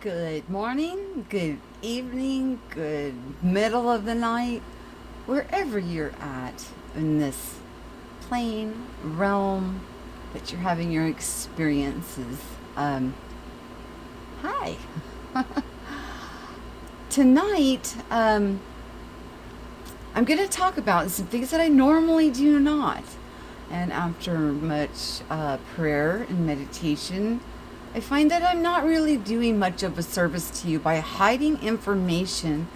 Good morning, good evening, good middle of the night, wherever you're at in this plane, realm that you're having your experiences. Hi. Tonight, I'm going to talk about some things that I normally do not. And after much prayer and meditation, I find that I'm not really doing much of a service to you by hiding information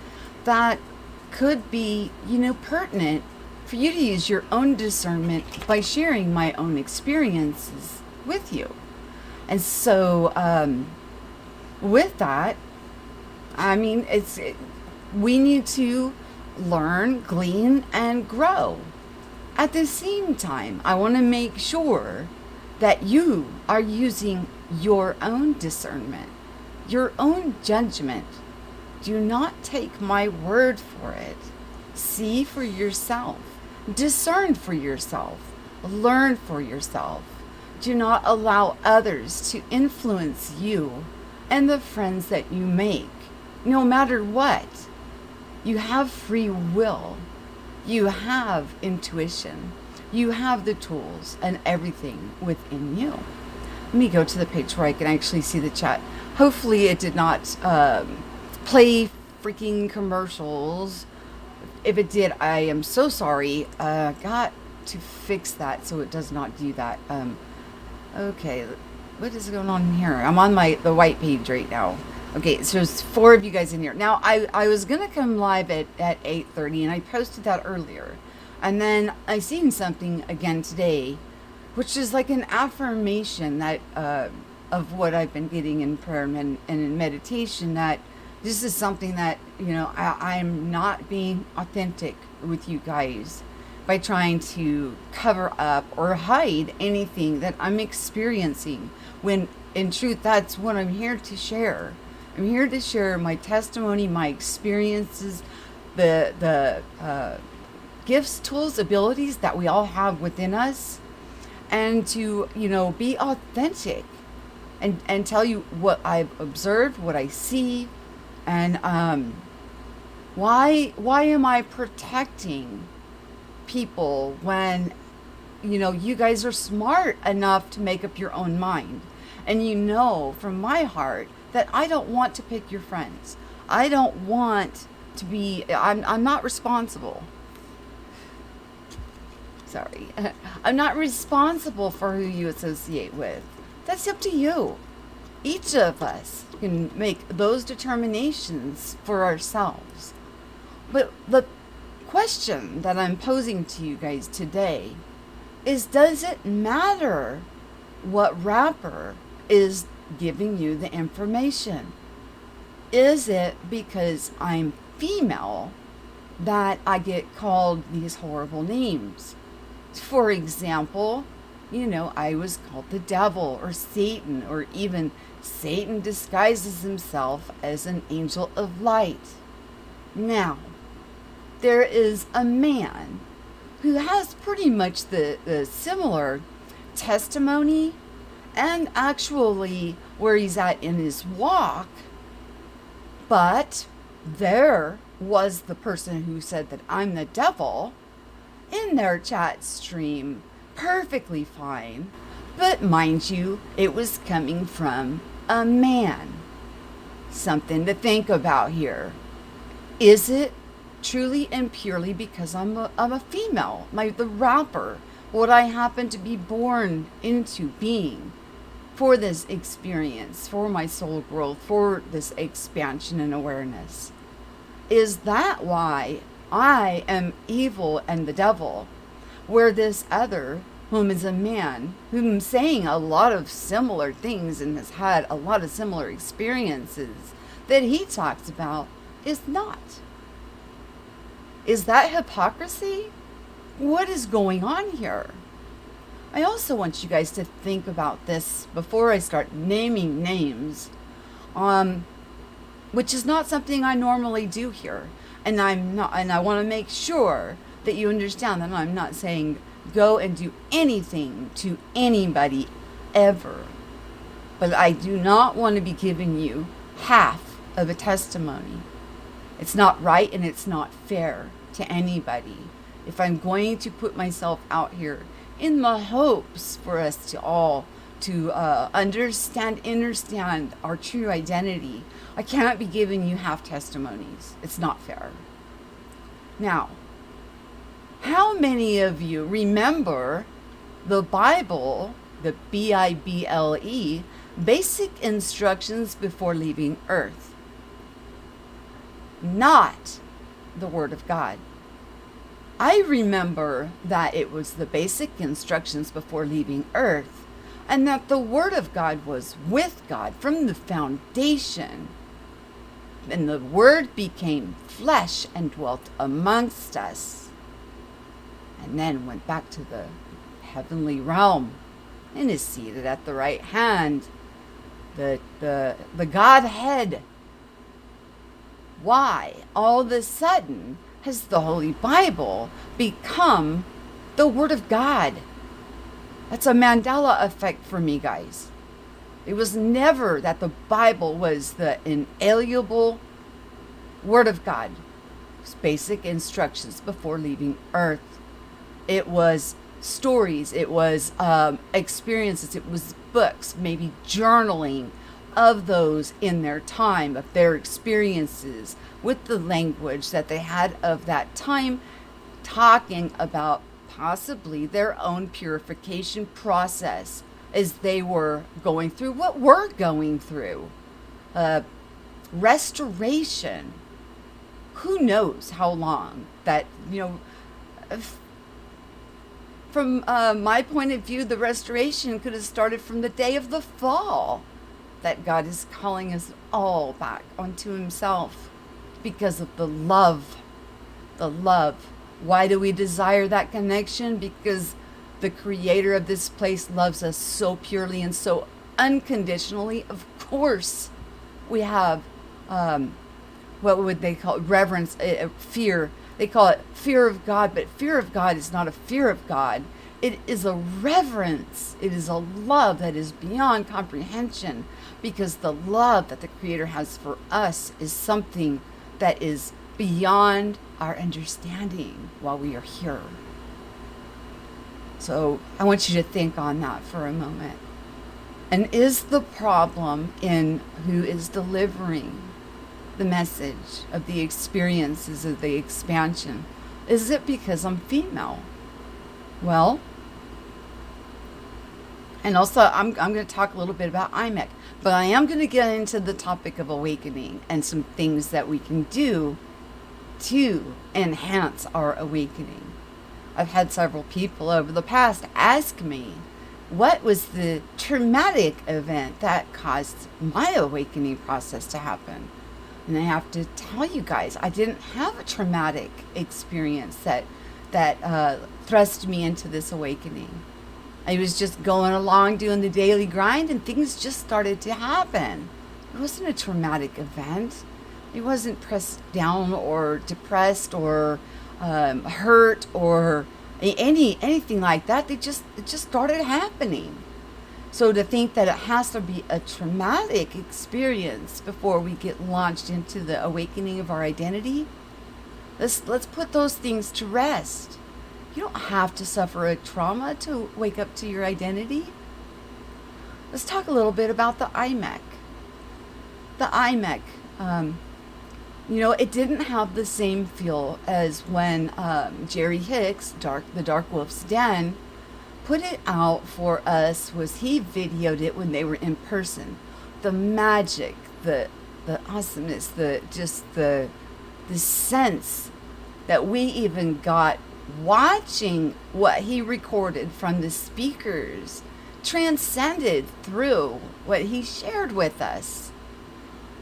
that could be, pertinent for you to use your own discernment by sharing my own experiences with you. And so, with that, we need to learn, glean, and grow. At the same time, I want to make sure that you are using your own discernment, your own judgment. Do not take my word for it. See for yourself. Discern for yourself. Learn for yourself. Do not allow others to influence you and the friends that you make, no matter what. You have free will. You have intuition. You have the tools and everything within you. Let me go to the page where I can actually see the chat. Hopefully it did not play freaking commercials. If it did, I am so sorry. Got to fix that so it does not do that. Okay, what is going on here? I'm on the white page right now. Okay, so there's 4 of you guys in here. Now, I was going to come live at 8:30, and I posted that earlier. And then I seen something again today, which is like an affirmation that of what I've been getting in prayer and in meditation, that this is something that, I'm not being authentic with you guys by trying to cover up or hide anything that I'm experiencing, when in truth, that's what I'm here to share. I'm here to share my testimony, my experiences, the gifts, tools, abilities that we all have within us, and to, be authentic and tell you what I've observed, what I see, and why am I protecting people when, you guys are smart enough to make up your own mind. And from my heart that I don't want to pick your friends. I don't want to be, I'm not responsible. Sorry. I'm not responsible for who you associate with. That's up to you. Each of us can make those determinations for ourselves. But the question that I'm posing to you guys today is, does it matter what rapper is giving you the information? Is it because I'm female that I get called these horrible names? For example, I was called the devil or Satan, or even Satan disguises himself as an angel of light. Now, there is a man who has pretty much the similar testimony, and actually where he's at in his walk, but there was the person who said that I'm the devil in their chat stream, perfectly fine. But mind you, it was coming from a man. Something to think about here. Is it truly and purely because I'm a female, the rapper, what I happen to be born into being for this experience, for my soul growth, for this expansion and awareness? Is that why I am evil and the devil, where this other, whom is a man, whom saying a lot of similar things and has had a lot of similar experiences that he talks about, is not? Is that hypocrisy? What is going on here? I also want you guys to think about this before I start naming names, which is not something I normally do here. And I want to make sure that you understand that I'm not saying go and do anything to anybody ever. But I do not want to be giving you half of a testimony. It's not right and it's not fair to anybody. If I'm going to put myself out here in the hopes for us to all to understand our true identity, I cannot be giving you half testimonies. It's not fair. Now, how many of you remember the Bible, the Bible, basic instructions before leaving Earth? Not the Word of God. I remember that it was the basic instructions before leaving Earth, and that the Word of God was with God from the foundation. And the Word became flesh and dwelt amongst us, and then went back to the heavenly realm and is seated at the right hand, the Godhead. Why all of a sudden has the Holy Bible become the Word of God? That's a Mandela effect for me, guys. It was never that the Bible was the inalienable Word of God. It was basic instructions before leaving Earth. It was stories. It was experiences. It was books, maybe journaling of those in their time, of their experiences with the language that they had of that time, talking about possibly their own purification process as they were going through what we're going through. Restoration. Who knows how long that, from my point of view, the restoration could have started from the day of the fall, that God is calling us all back onto himself because of the love. The love. Why do we desire that connection? Because the creator of this place loves us so purely and so unconditionally. Of course, we have, what would they call it? Reverence, fear. They call it fear of God, but fear of God is not a fear of God. It is a reverence. It is a love that is beyond comprehension, because the love that the Creator has for us is something that is beyond our understanding while we are here. So I want you to think on that for a moment. And is the problem in who is delivering the message of the experiences of the expansion? Is it because I'm female? Well, and also I'm going to talk a little bit about IMEC, but I am going to get into the topic of awakening and some things that we can do to enhance our awakening. I've had several people over the past ask me, what was the traumatic event that caused my awakening process to happen? And I have to tell you guys, I didn't have a traumatic experience that thrust me into this awakening. I was just going along doing the daily grind, and things just started to happen. It wasn't a traumatic event. It wasn't pressed down or depressed or hurt or anything like that. It just started happening. So to think that it has to be a traumatic experience before we get launched into the awakening of our identity, let's put those things to rest. You don't have to suffer a trauma to wake up to your identity. Let's talk a little bit about the IMEC. The IMEC, it didn't have the same feel as when Jerry Hicks, the Dark Wolf's Den, put it out for us. Was he videoed it when they were in person? The magic, the awesomeness, the sense that we even got watching what he recorded from the speakers transcended through what he shared with us.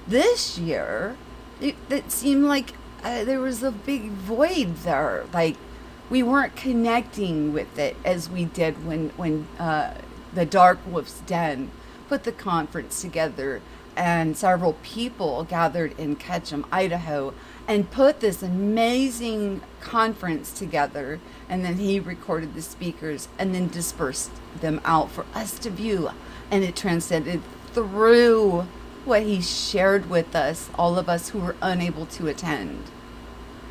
This year, it seemed like there was a big void there. Like we weren't connecting with it as we did when the Dark Wolf's Den put the conference together, and several people gathered in Ketchum, Idaho, and put this amazing conference together. And then he recorded the speakers and then dispersed them out for us to view. And it transcended through what he shared with us, all of us who were unable to attend.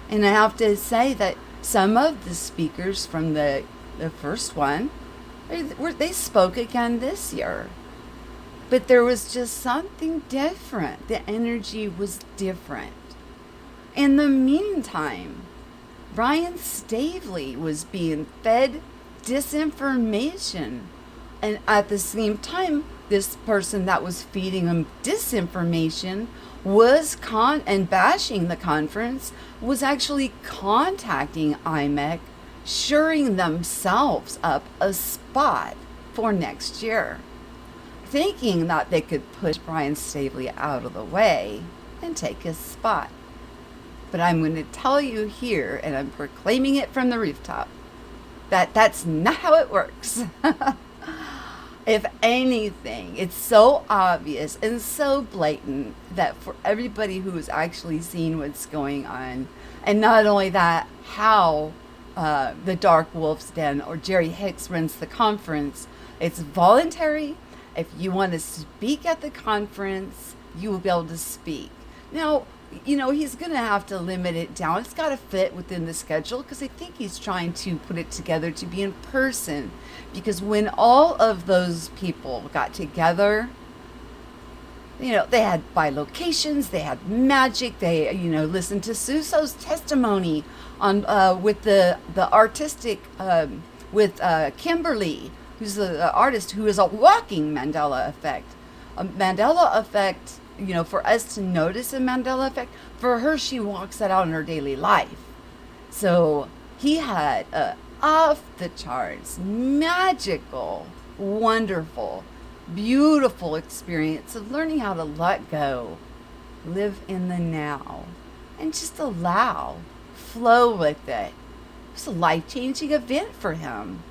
And I have to say that some of the speakers from the first one, they spoke again this year. But there was just something different. The energy was different. In the meantime, Brian Stavely was being fed disinformation. And at the same time, this person that was feeding him disinformation was and bashing the conference was actually contacting IMEC, shoring themselves up a spot for next year, thinking that they could push Brian Stavely out of the way and take his spot. But I'm going to tell you here, and I'm proclaiming it from the rooftop, that that's not how it works. If anything, it's so obvious and so blatant that for everybody who has actually seen what's going on, and not only that, how the Dark Wolf's Den or Jerry Hicks runs the conference, it's voluntary. If you want to speak at the conference, you will be able to speak. Now, he's going to have to limit it down. It's got to fit within the schedule, because I think he's trying to put it together to be in person. Because when all of those people got together, they had by locations, they had magic, they, listened to Suso's testimony on with the artistic, with Kimberly, who's the artist who is a walking Mandela effect. A Mandela effect, for us to notice a Mandela effect, for her, she walks that out in her daily life. So he had off the charts, magical, wonderful, beautiful experience of learning how to let go, live in the now, and just flow with it. It was a life-changing event for him.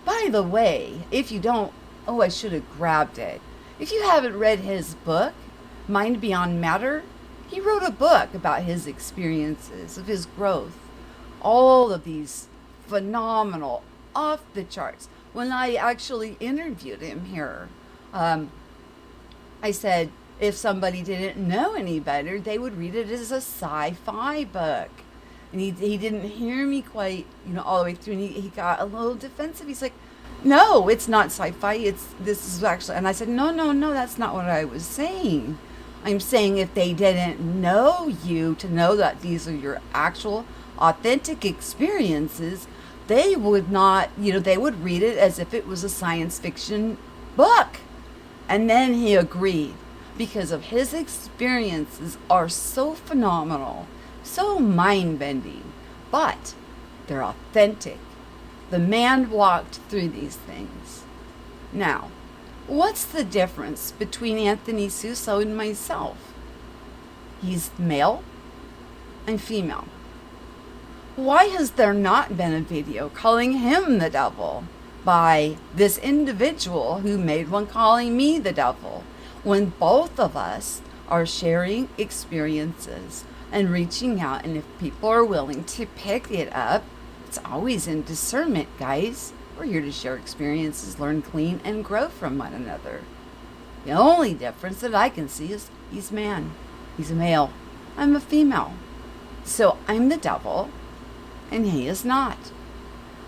By the way, if you don't, I should have grabbed it. If you haven't read his book, Mind Beyond Matter, he wrote a book about his experiences, of his growth. All of these phenomenal, off the charts. When I actually interviewed him here, I said if somebody didn't know any better, they would read it as a sci-fi book. And he didn't hear me quite, all the way through. And he got a little defensive. He's like, no, it's not sci-fi. This is actually, and I said, no, that's not what I was saying. I'm saying if they didn't know you to know that these are your actual authentic experiences, they would not, they would read it as if it was a science fiction book. And then he agreed, because of his experiences are so phenomenal, so mind-bending, but they're authentic. The man walked through these things. Now, what's the difference between Anthony Suso and myself? He's male, I'm female. Why has there not been a video calling him the devil by this individual who made one calling me the devil, when both of us are sharing experiences and reaching out? And if people are willing to pick it up, it's always in discernment, guys. We're here to share experiences, learn, clean, and grow from one another. The only difference that I can see is he's man. He's a male. I'm a female. So I'm the devil, and he is not.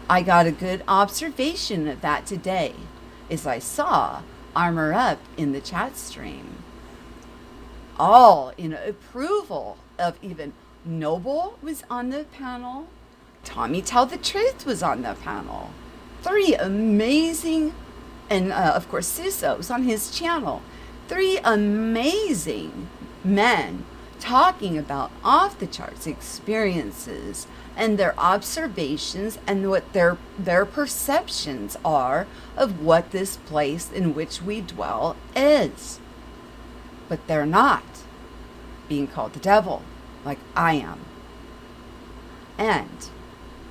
I got a good observation of that today, as I saw Armor Up in the chat stream. All in approval of, even Noble was on the panel. Tommy Tell the Truth was on the panel. 3 amazing, and of course Suso was on his channel. 3 amazing men talking about off the charts experiences and their observations and what their perceptions are of what this place in which we dwell is. But they're not being called the devil like I am. And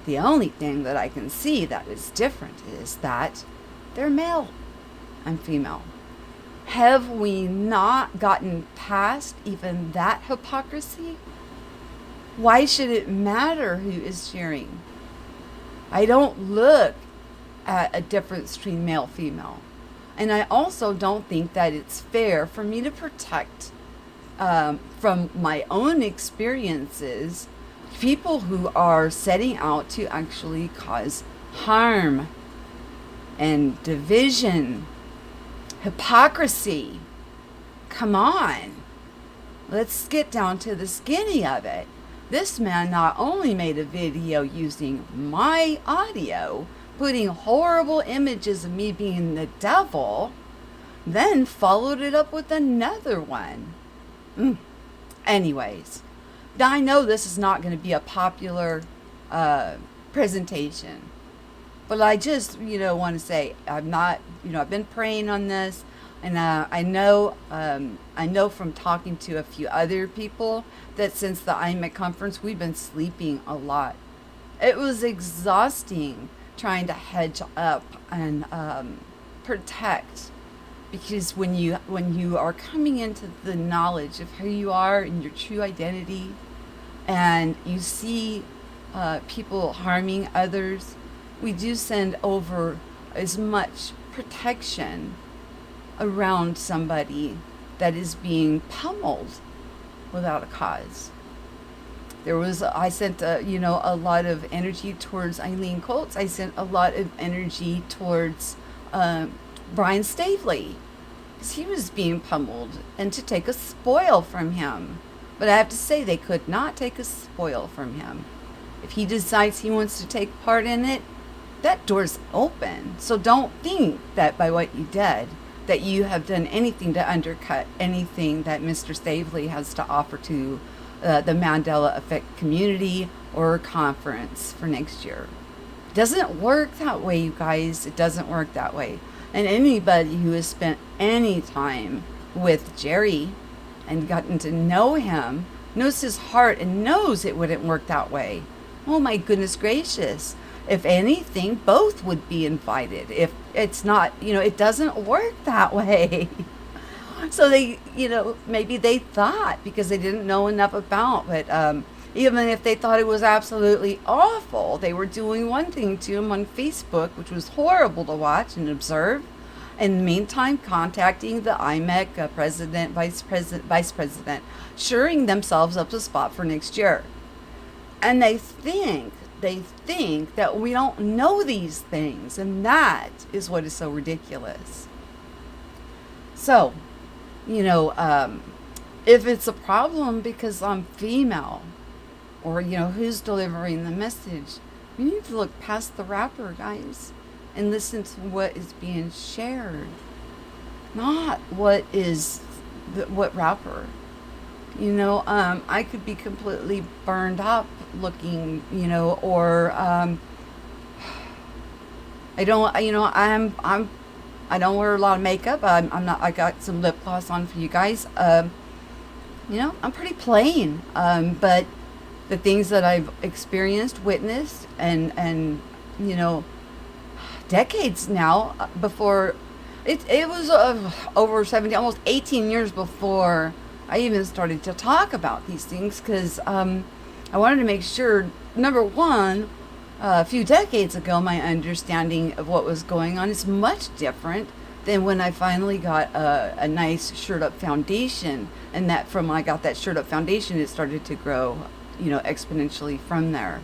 the only thing that I can see that is different is that they're male, I'm female. Have we not gotten past even that hypocrisy? Why should it matter who is sharing? I don't look at a difference between male, female. And I also don't think that it's fair for me to protect, from my own experiences, people who are setting out to actually cause harm and division, hypocrisy. Come on. Let's get down to the skinny of it. This man not only made a video using my audio, putting horrible images of me being the devil, then followed it up with another one. Anyways, I know this is not going to be a popular presentation, but I just, want to say I'm not, I've been praying on this, and I know from talking to a few other people that since the IMEC conference, we've been sleeping a lot. It was exhausting trying to hedge up and protect, because when you are coming into the knowledge of who you are and your true identity, and you see people harming others, we do send over as much protection around somebody that is being pummeled without a cause. I sent a lot of energy towards Eileen Colts. I sent a lot of energy towards Brian Stavely, because he was being pummeled, and to take a spoil from him. But I have to say, they could not take a spoil from him. If he decides he wants to take part in it, that door's open. So don't think that by what you did, that you have done anything to undercut anything that Mr. Stavely has to offer to the Mandela Effect community or conference for next year. It doesn't work that way, you guys. It doesn't work that way. And anybody who has spent any time with Jerry and gotten to know him knows his heart and knows it wouldn't work that way. Oh my goodness gracious. If anything, both would be invited. If it's not, it doesn't work that way. So they, maybe they thought, because they didn't know enough about, but even if they thought it was absolutely awful, they were doing one thing to him on Facebook, which was horrible to watch and observe. In the meantime, contacting the IMEC president, vice president, shoring themselves up a spot for next year. And they think that we don't know these things, and that is what is so ridiculous. So, if it's a problem because I'm female, or who's delivering the message, we need to look past the wrapper, guys, and listen to what is being shared, not what wrapper. I could be completely burned up looking, or I don't wear a lot of makeup. I got some lip gloss on for you guys. I'm pretty plain. But the things that I've experienced, witnessed, and decades now before, it was over 70, almost 18 years before I even started to talk about these things, because I wanted to make sure, number one, a few decades ago, my understanding of what was going on is much different than when I finally got a nice shirt-up foundation, and that from when I got that shirt-up foundation, it started to grow, exponentially from there.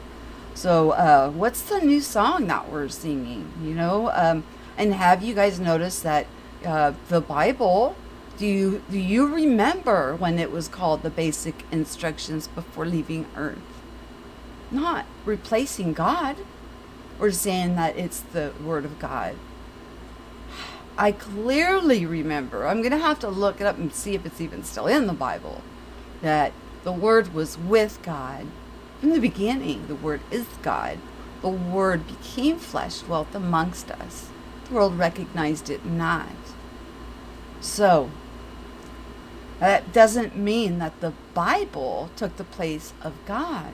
So what's the new song that we're singing, and have you guys noticed that the Bible, do you remember when it was called the basic instructions before leaving earth? Not replacing God or saying that it's the word of God. I clearly remember, I'm going to have to look it up and see if it's even still in the Bible, that the word was with God. From the beginning, the word is God. The word became flesh, dwelt amongst us. The world recognized it not. So, that doesn't mean that the Bible took the place of God.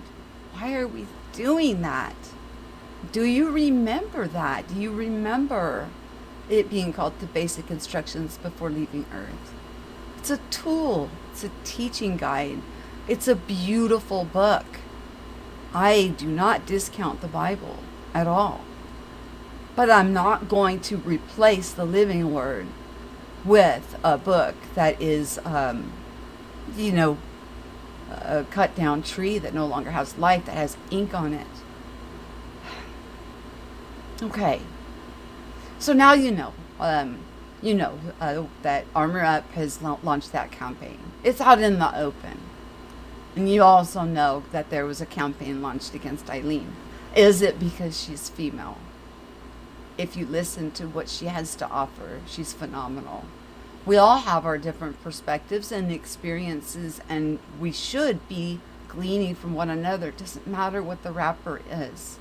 Why are we doing that? Do you remember that? Do you remember it being called the basic instructions before leaving earth? It's a tool. It's a teaching guide. It's a beautiful book. I do not discount the Bible at all. But I'm not going to replace the living word with a book that is, you know, a cut down tree that no longer has life, that has ink on it. Okay. So now you know. That Armor Up has launched that campaign. It's out in the open. And you also know that there was a campaign launched against Eileen. Is it because she's female? If you listen to what she has to offer, she's phenomenal. We all have our different perspectives and experiences, and we should be gleaning from one another. It doesn't matter what the rapper is.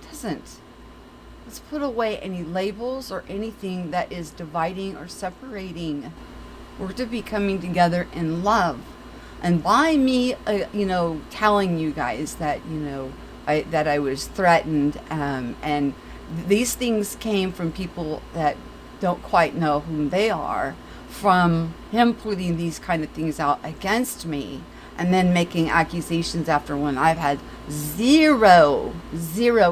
It doesn't. Let's put away any labels or anything that is dividing or separating. We're to be coming together in love. And by me, telling you guys that, that I was threatened, and these things came from people that don't quite know who they are, from him putting these kind of things out against me, and then making accusations after, when I've had zero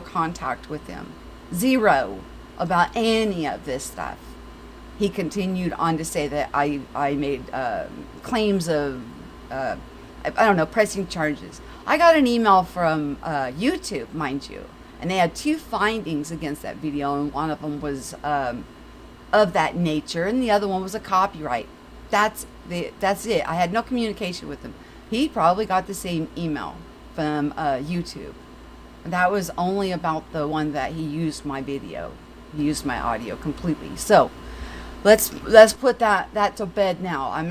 contact with him. Zero about any of this stuff. He continued on to say that I made claims of, pressing charges. I got an email from YouTube, mind you, and they had 2 findings against that video, and one of them was of that nature, and the other one was a copyright. That's it. I had no communication with him. He probably got the same email from YouTube. That was only about the one that he used my video. He used my audio completely. So let's put that to bed now. I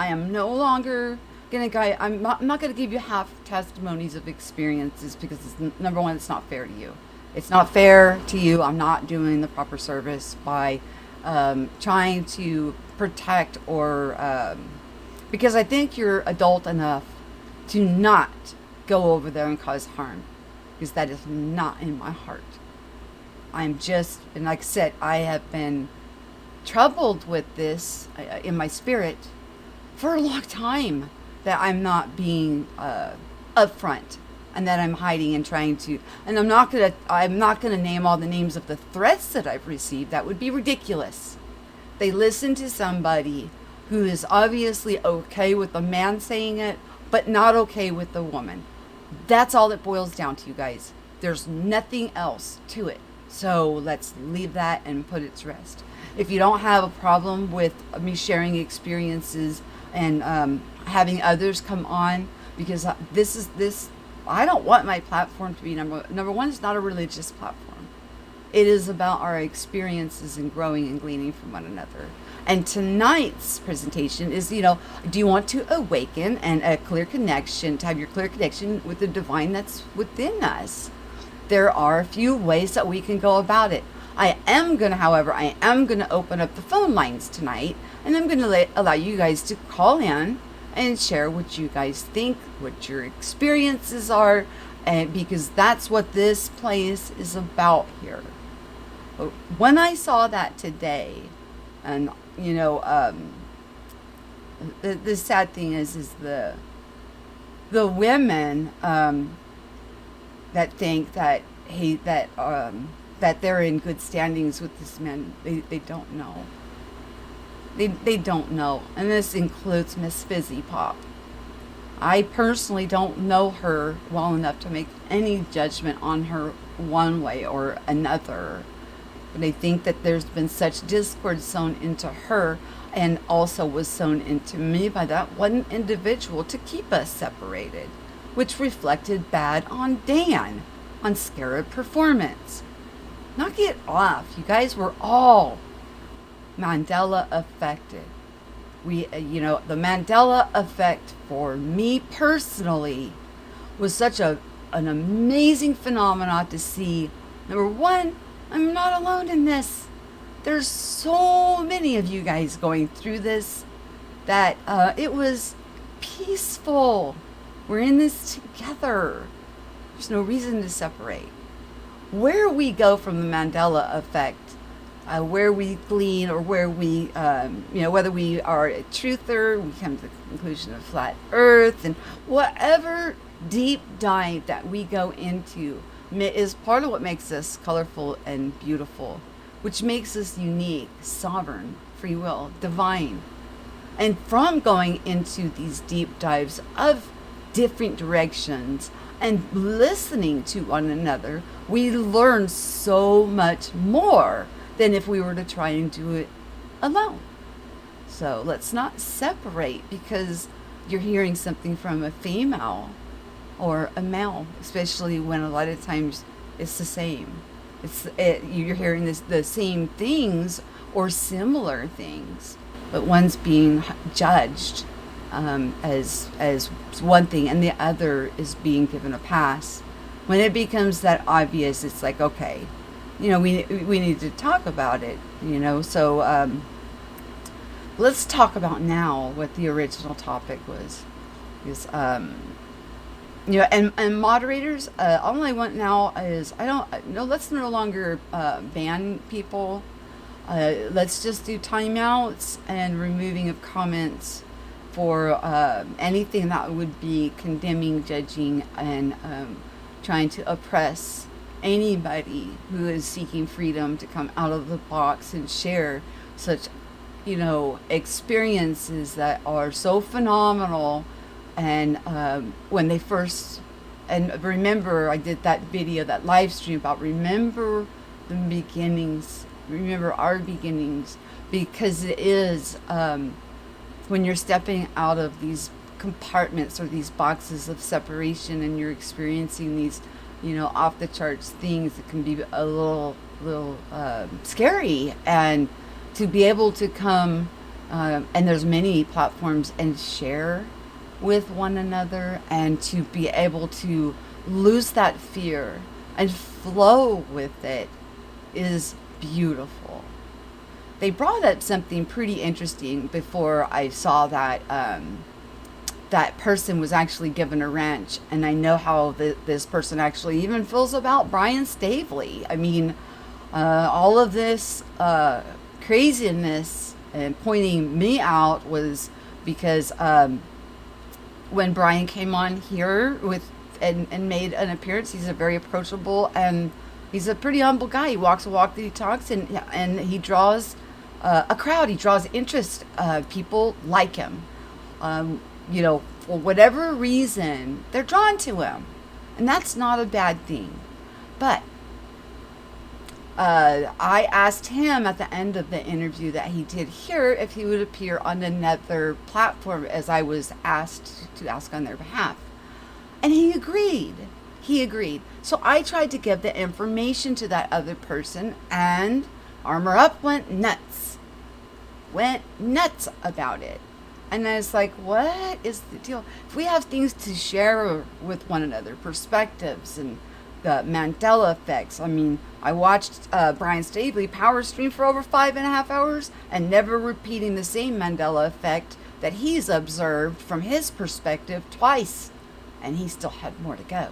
am no longer gonna guide. I'm not gonna give you half testimonies of experiences, because it's, number one, it's not fair to you. It's not fair to you. I'm not doing the proper service by trying to protect or because I think you're adult enough to not go over there and cause harm, because that is not in my heart. I'm just, and like I said, I have been troubled with this in my spirit for a long time, that I'm not being upfront, and that I'm hiding and trying to, and I'm not gonna name all the names of the threats that I've received. That would be ridiculous. They listen to somebody who is obviously okay with the man saying it, but not okay with the woman. That's all it boils down to, you guys. There's nothing else to it. So let's leave that and put it to rest. If you don't have a problem with me sharing experiences and having others come on, because I don't want my platform to be number one. It's not a religious platform. It is about our experiences and growing and gleaning from one another. And tonight's presentation is, do you want to awaken and a clear connection, to have your clear connection with the divine that's within us? There are a few ways that we can go about it. I am going to open up the phone lines tonight, and I'm going to allow you guys to call in and share what you guys think, what your experiences are, and because that's what this place is about here. But when I saw that today, and the sad thing is the women that think that that they're in good standings with this man, they don't know. They don't know, and this includes Miss Fizzy Pop. I personally don't know her well enough to make any judgment on her one way or another. But I think that there's been such discord sown into her, and also was sown into me by that one individual to keep us separated, which reflected bad on Dan, on Scarab Performance. Knock it off. You guys were all Mandela affected. The Mandela effect for me personally was such an amazing phenomenon to see. Number one, I'm not alone in this. There's so many of you guys going through this, that it was peaceful. We're in this together. There's no reason to separate. Where we go from the Mandela effect, where we glean, or where we, whether we are a truther, we come to the conclusion of flat earth, and whatever deep dive that we go into, is part of what makes us colorful and beautiful, which makes us unique, sovereign, free will, divine. And from going into these deep dives of different directions and listening to one another, we learn so much more than if we were to try and do it alone. So let's not separate because you're hearing something from a female or a male, especially when a lot of times it's the same. You're hearing the same things or similar things, but one's being judged as one thing, and the other is being given a pass. When it becomes that obvious, it's like, okay, we need to talk about it. So let's talk about now what the original topic was. And moderators, all I want now is let's no longer ban people. Let's just do timeouts and removing of comments for anything that would be condemning, judging, and trying to oppress anybody who is seeking freedom to come out of the box and share such, experiences that are so phenomenal. And when they first, and remember, I did that video, that live stream about remember the beginnings, remember our beginnings, because it is when you're stepping out of these compartments or these boxes of separation and you're experiencing these, off the charts things that can be a little scary, and to be able to come, and there's many platforms, and share with one another, and to be able to lose that fear and flow with it is beautiful. They brought up something pretty interesting before I saw that that person was actually given a wrench, and I know how this person actually even feels about Brian Stavely. I mean, all of this craziness and pointing me out was because when Brian came on here and made an appearance, he's a very approachable, and he's a pretty humble guy. He walks a walk that he talks, and he draws a crowd. He draws interest. People like him. For whatever reason, they're drawn to him, and that's not a bad thing. But I asked him at the end of the interview that he did here if he would appear on another platform, as I was asked to ask on their behalf. And he agreed. So I tried to give the information to that other person, and Armor Up went nuts about it. And I was like, what is the deal? If we have things to share with one another, perspectives and the Mandela effects. I mean, I watched Brian Stavely power stream for over 5.5 hours and never repeating the same Mandela effect that he's observed from his perspective twice. And he still had more to go.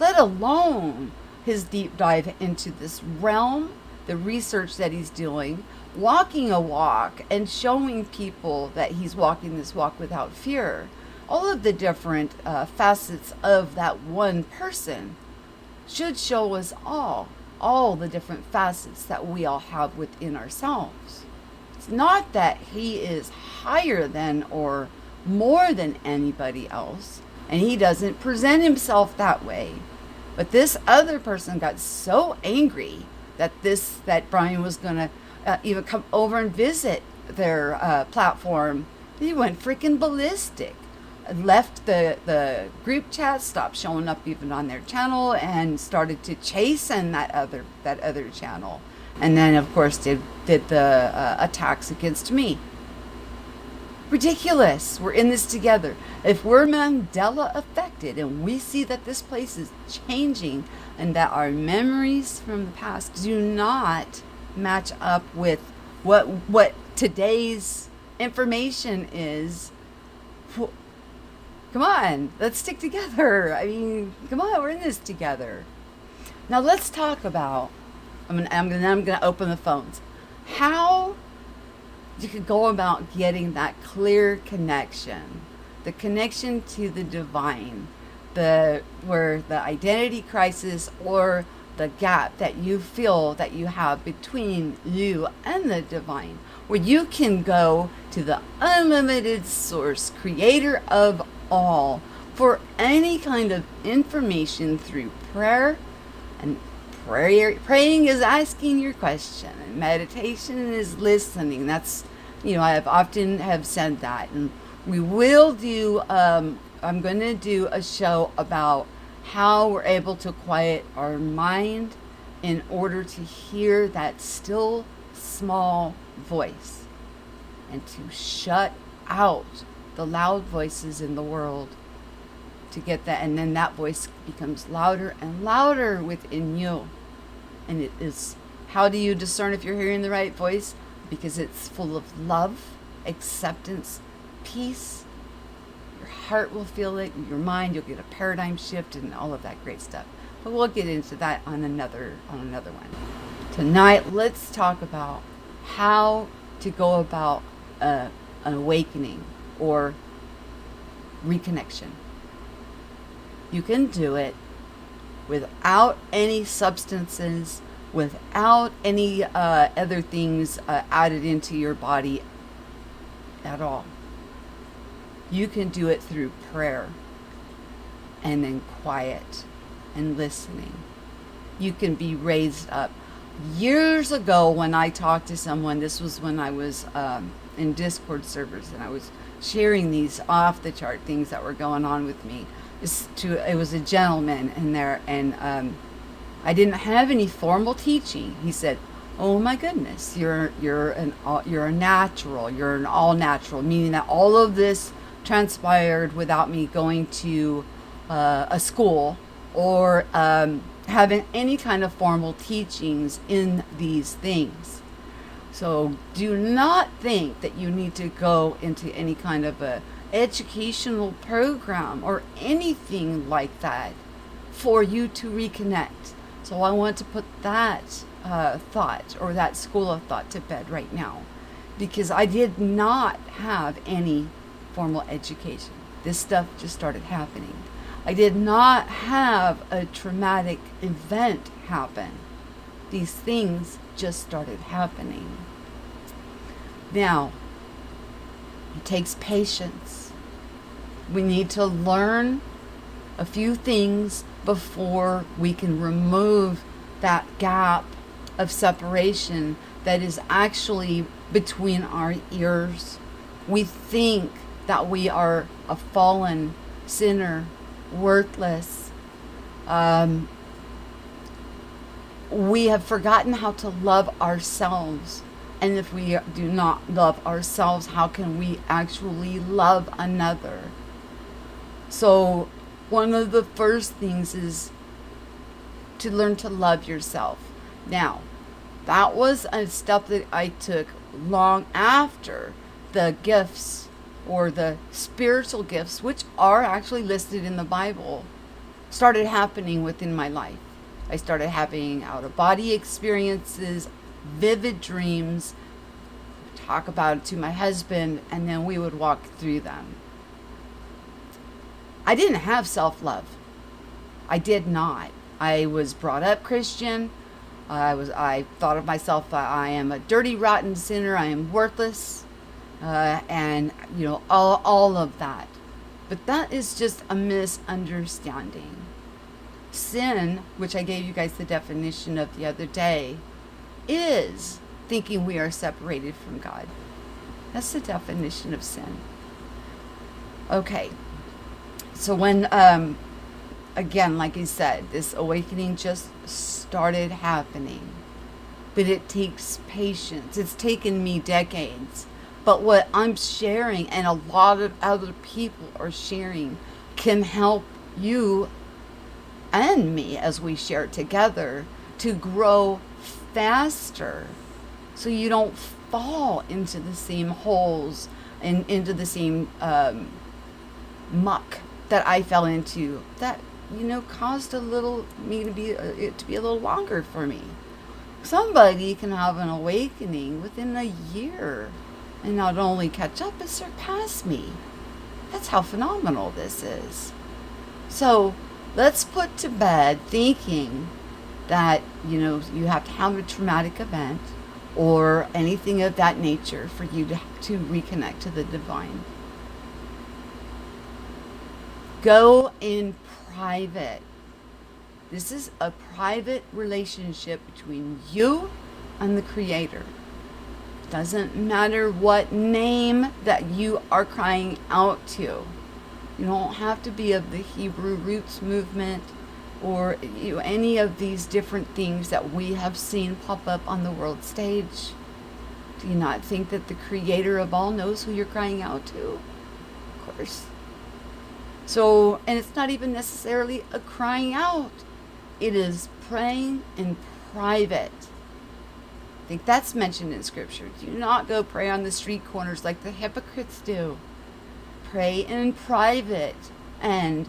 Let alone his deep dive into this realm, the research that he's doing, walking a walk and showing people that he's walking this walk without fear. All of the different facets of that one person should show us all the different facets that we all have within ourselves. It's not that he is higher than or more than anybody else, and he doesn't present himself that way. But this other person got so angry that Brian was going to even come over and visit their platform. He went freaking ballistic. Left the group chat, stopped showing up even on their channel, and started to chasing that other channel. And then, of course, did the attacks against me. Ridiculous. We're in this together. If we're Mandela affected and we see that this place is changing and that our memories from the past do not match up with what today's information is, come on, let's stick together. I mean, come on, we're in this together. Now let's talk about, I'm gonna open the phones. How you could go about getting that clear connection, the connection to the divine, where the identity crisis or the gap that you feel that you have between you and the divine, where you can go to the unlimited source, creator of all, for any kind of information through prayer. And praying is asking your question, and meditation is listening. That's, I have often have said that. And we will do, I'm going to do a show about how we're able to quiet our mind in order to hear that still small voice and to shut out the loud voices in the world, to get that. And then that voice becomes louder and louder within you. And it is, how do you discern if you're hearing the right voice? Because it's full of love, acceptance, peace. Your heart will feel it, your mind, you'll get a paradigm shift and all of that great stuff. But we'll get into that on another one. Tonight, let's talk about how to go about an awakening or reconnection. You can do it without any substances, without any other things added into your body at all. You can do it through prayer and then quiet and listening. You can be raised up. Years ago when I talked to someone, this was when I was in Discord servers, and I was sharing these off the chart things that were going on with me. It was a gentleman in there, and I didn't have any formal teaching. He said, "Oh my goodness, you're a natural. You're an all natural," meaning that all of this transpired without me going to a school or having any kind of formal teachings in these things. So do not think that you need to go into any kind of a educational program or anything like that for you to reconnect. So I want to put that thought or that school of thought to bed right now, because I did not have any formal education. This stuff just started happening. I did not have a traumatic event happen. These things just started happening. Now, it takes patience. We need to learn a few things before we can remove that gap of separation that is actually between our ears. We think that we are a fallen sinner, worthless. We have forgotten how to love ourselves. And if we do not love ourselves, how can we actually love another? So one of the first things is to learn to love yourself. Now, that was a step that I took long after the gifts or the spiritual gifts, which are actually listed in the Bible, started happening within my life. I started having out-of-body experiences, vivid dreams, talk about it to my husband, and then we would walk through them. I didn't have self-love. I did not. I was brought up Christian. I thought of myself, I am a dirty, rotten sinner. I am worthless. And, all of that. But that is just a misunderstanding. Sin, which I gave you guys the definition of the other day, is thinking we are separated from God. That's the definition of sin. Okay. So when, again, like I said, this awakening just started happening. But it takes patience. It's taken me decades. But what I'm sharing and a lot of other people are sharing can help you and me as we share together to grow faster, so you don't fall into the same holes and into the same muck that I fell into that caused it to be a little longer for me. Somebody can have an awakening within a year and not only catch up but surpass me. That's how phenomenal this is. So let's put to bed thinking that, you have to have a traumatic event or anything of that nature for you to reconnect to the divine. Go in private. This is a private relationship between you and the Creator. Doesn't matter what name that you are crying out to. You don't have to be of the Hebrew roots movement or any of these different things that we have seen pop up on the world stage. Do you not think that the Creator of all knows who you're crying out to? Of course. So, and it's not even necessarily a crying out. It is praying in private. I think that's mentioned in Scripture. Do not go pray on the street corners like the hypocrites do. Pray in private, and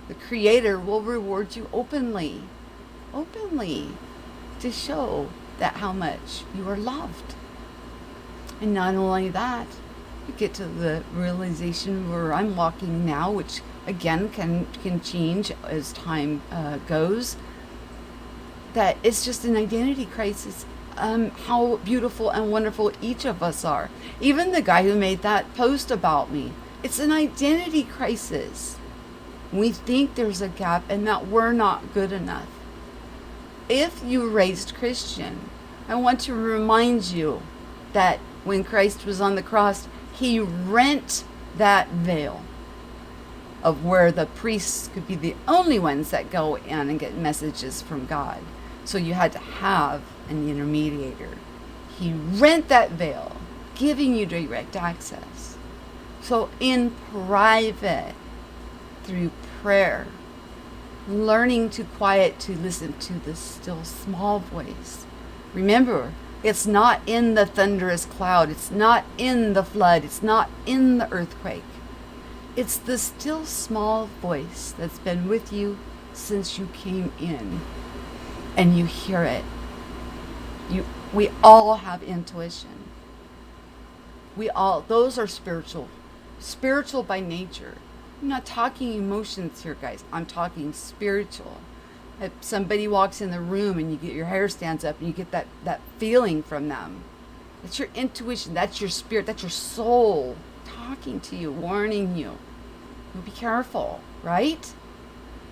the Creator will reward you openly, to show that how much you are loved. And not only that, you get to the realization where I'm walking now, which again can change as time goes, that it's just an identity crisis. How beautiful and wonderful each of us are. Even the guy who made that post about me, it's an identity crisis. We think there's a gap and that we're not good enough. If you were raised Christian, I want to remind you that when Christ was on the cross, he rent that veil of where the priests could be the only ones that go in and get messages from God. So you had to have an intermediator. He rent that veil, giving you direct access. So in private, through prayer, learning to quiet, to listen to the still small voice. Remember, it's not in the thunderous cloud. It's not in the flood. It's not in the earthquake. It's the still small voice that's been with you since you came in. And you hear it. We all have intuition. Those are spiritual by nature. I'm not talking emotions here, guys. I'm talking spiritual. If somebody walks in the room and you get your hair stands up and you get that feeling from them, that's your intuition, that's your spirit, that's your soul talking to you, warning you. Be careful, right?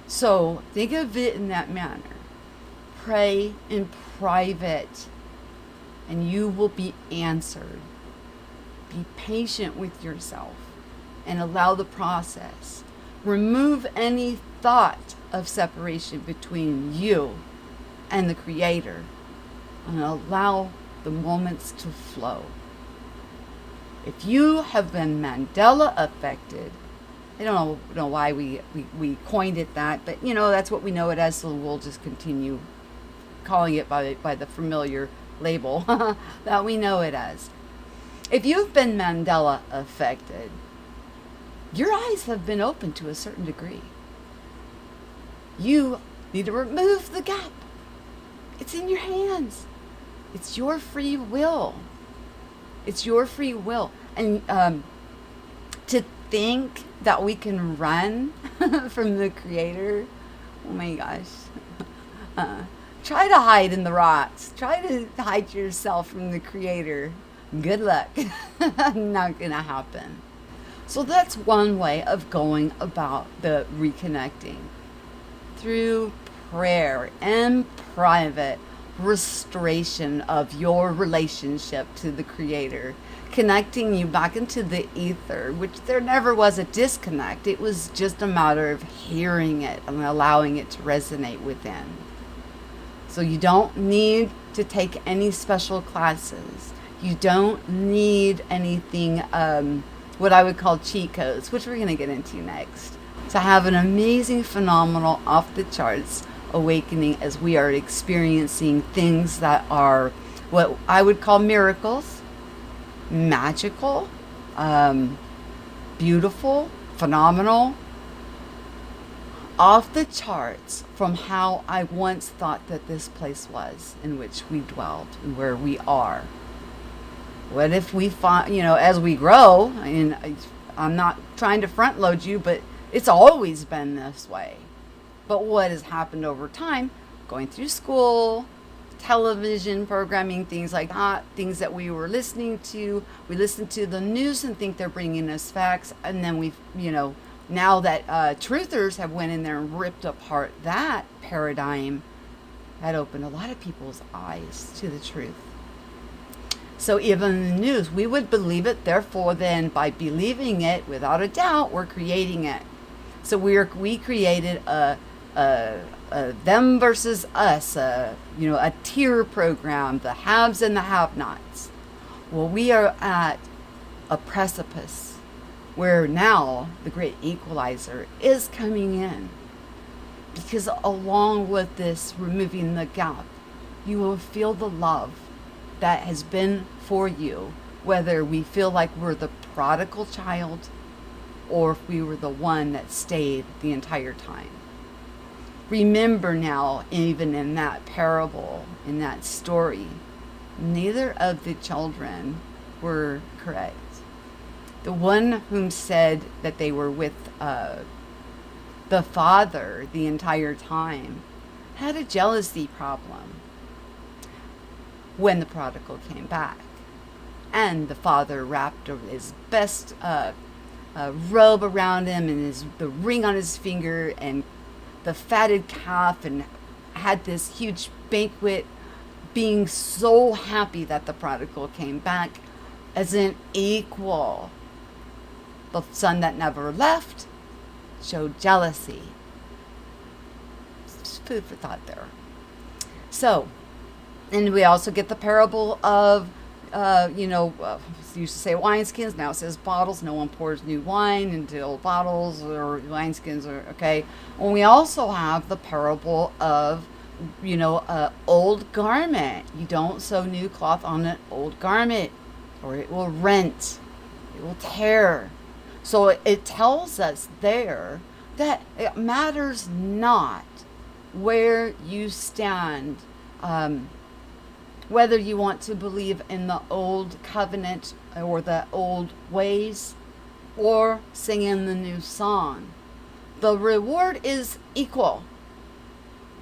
So think of it in that manner. Pray in private and you will be answered. Be patient with yourself and allow the process. Remove any thought of separation between you and the Creator and allow the moments to flow. If you have been Mandela affected, I don't know why we coined it that, but that's what we know it as, so we'll just continue calling it by the familiar label that we know it as. If you've been Mandela affected, your eyes have been opened to a certain degree. You need to remove the gap. It's in your hands. It's your free will. It's your free will. And to think that we can run from the Creator, oh my gosh. Try to hide in the rocks. Try to hide yourself from the Creator. Good luck. Not gonna happen. So that's one way of going about the reconnecting. Through prayer and private restoration of your relationship to the Creator, connecting you back into the ether, which there never was a disconnect. It was just a matter of hearing it and allowing it to resonate within. So you don't need to take any special classes. You don't need anything, what I would call cheat codes, which we're going to get into next. To have an amazing, phenomenal, off the charts awakening as we are experiencing things that are what I would call miracles, magical, beautiful, phenomenal, off the charts from how I once thought that this place was in which we dwelled and where we are. What if we find, as we grow, and I'm not trying to front load you, but It's always been this way. But what has happened over time, going through school, television programming, things like that, things that we were listening to, we listen to the news and think they're bringing us facts, and then we've, now that truthers have went in there and ripped apart that paradigm, that opened a lot of people's eyes to the truth. So even in the news, we would believe it. Therefore, then by believing it, without a doubt, we're creating it. So we created a them versus us, a tier program, the haves and the have-nots. Well, we are at a precipice where now the great equalizer is coming in. Because along with this removing the gap, you will feel the love that has been for you, whether we feel like we're the prodigal child or if we were the one that stayed the entire time. Remember now, even in that parable, in that story, neither of the children were correct. The one whom said that they were with the father the entire time had a jealousy problem when the prodigal came back. And the father wrapped his best robe around him and the ring on his finger and the fatted calf, and had this huge banquet, being so happy that the prodigal came back as an equal. The son that never left showed jealousy. Just food for thought there. So, and we also get the parable of, used to say wineskins, now it says bottles. No one pours new wine into old bottles or wineskins, okay. And we also have the parable of, old garment. You don't sew new cloth on an old garment, or it will rent, it will tear. So it tells us there that it matters not where you stand, whether you want to believe in the old covenant or the old ways or sing in the new song. The reward is equal.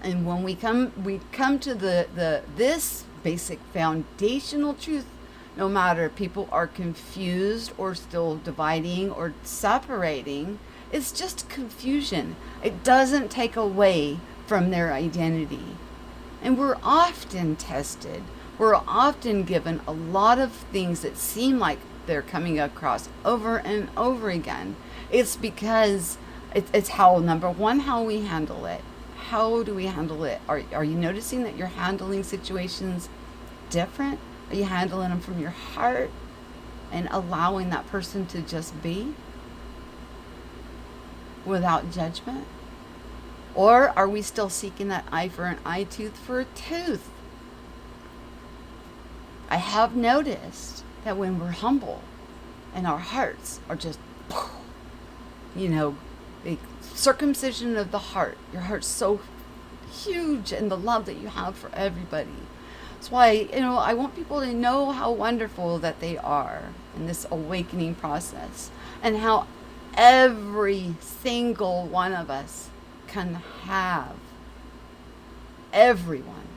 And when we come to this basic foundational truth, no matter if people are confused or still dividing or separating, it's just confusion. It doesn't take away from their identity. And we're often tested. We're often given a lot of things that seem like they're coming across over and over again. It's because it's how, number one, how we handle it. How do we handle it? Are you noticing that you're handling situations different? Are you handling them from your heart and allowing that person to just be without judgment? Or are we still seeking that eye for an eye, tooth for a tooth? I have noticed that when we're humble and our hearts are just, the circumcision of the heart, your heart's so huge and the love that you have for everybody. That's why, I want people to know how wonderful that they are in this awakening process, and how every single one of us can have, everyone,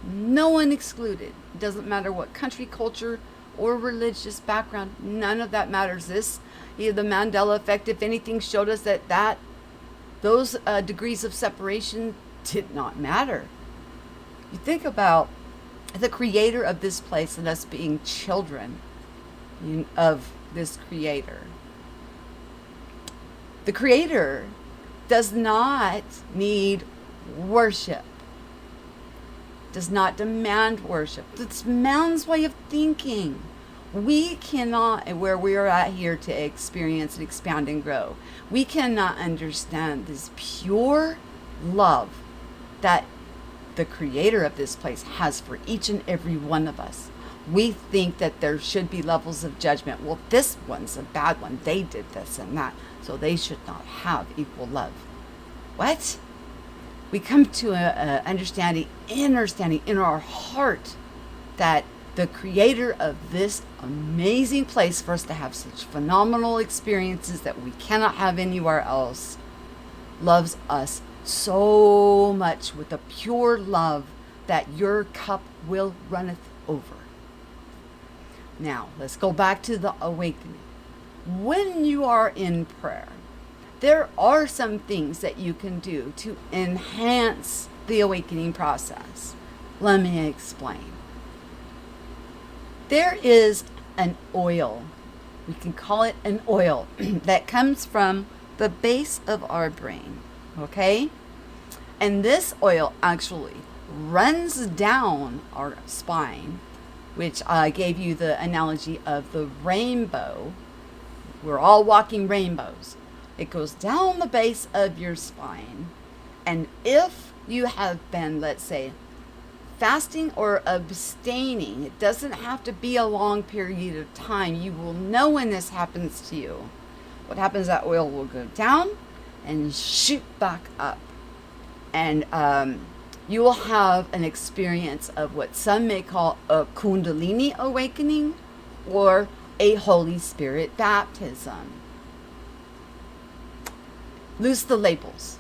no one excluded. It doesn't matter what country, culture, or religious background. None of that matters. The Mandela effect, if anything, showed us that those degrees of separation did not matter. You think about the creator of this place and us being children of this creator. The creator does not need worship, does not demand worship. It's man's way of thinking. We cannot, where we are at here to experience and expand and grow, we cannot understand this pure love that the creator of this place has for each and every one of us. We think that there should be levels of judgment. Well, this one's a bad one. They did this and that, so they should not have equal love. What? We come to a understanding, inner standing in our heart, that the creator of this amazing place for us to have such phenomenal experiences that we cannot have anywhere else, loves us so much with a pure love that your cup will runneth over. Now, let's go back to the awakening. When you are in prayer, there are some things that you can do to enhance the awakening process. Let me explain. There is an oil, we can call it an oil, that comes from the base of our brain, okay? And this oil actually runs down our spine, which I gave you the analogy of the rainbow. We're all walking rainbows. It goes down the base of your spine. And if you have been, let's say, fasting or abstaining, it doesn't have to be a long period of time. You will know when this happens to you. What happens, that oil will go down and shoot back up. And you will have an experience of what some may call a Kundalini awakening or a Holy Spirit baptism. Loose the labels.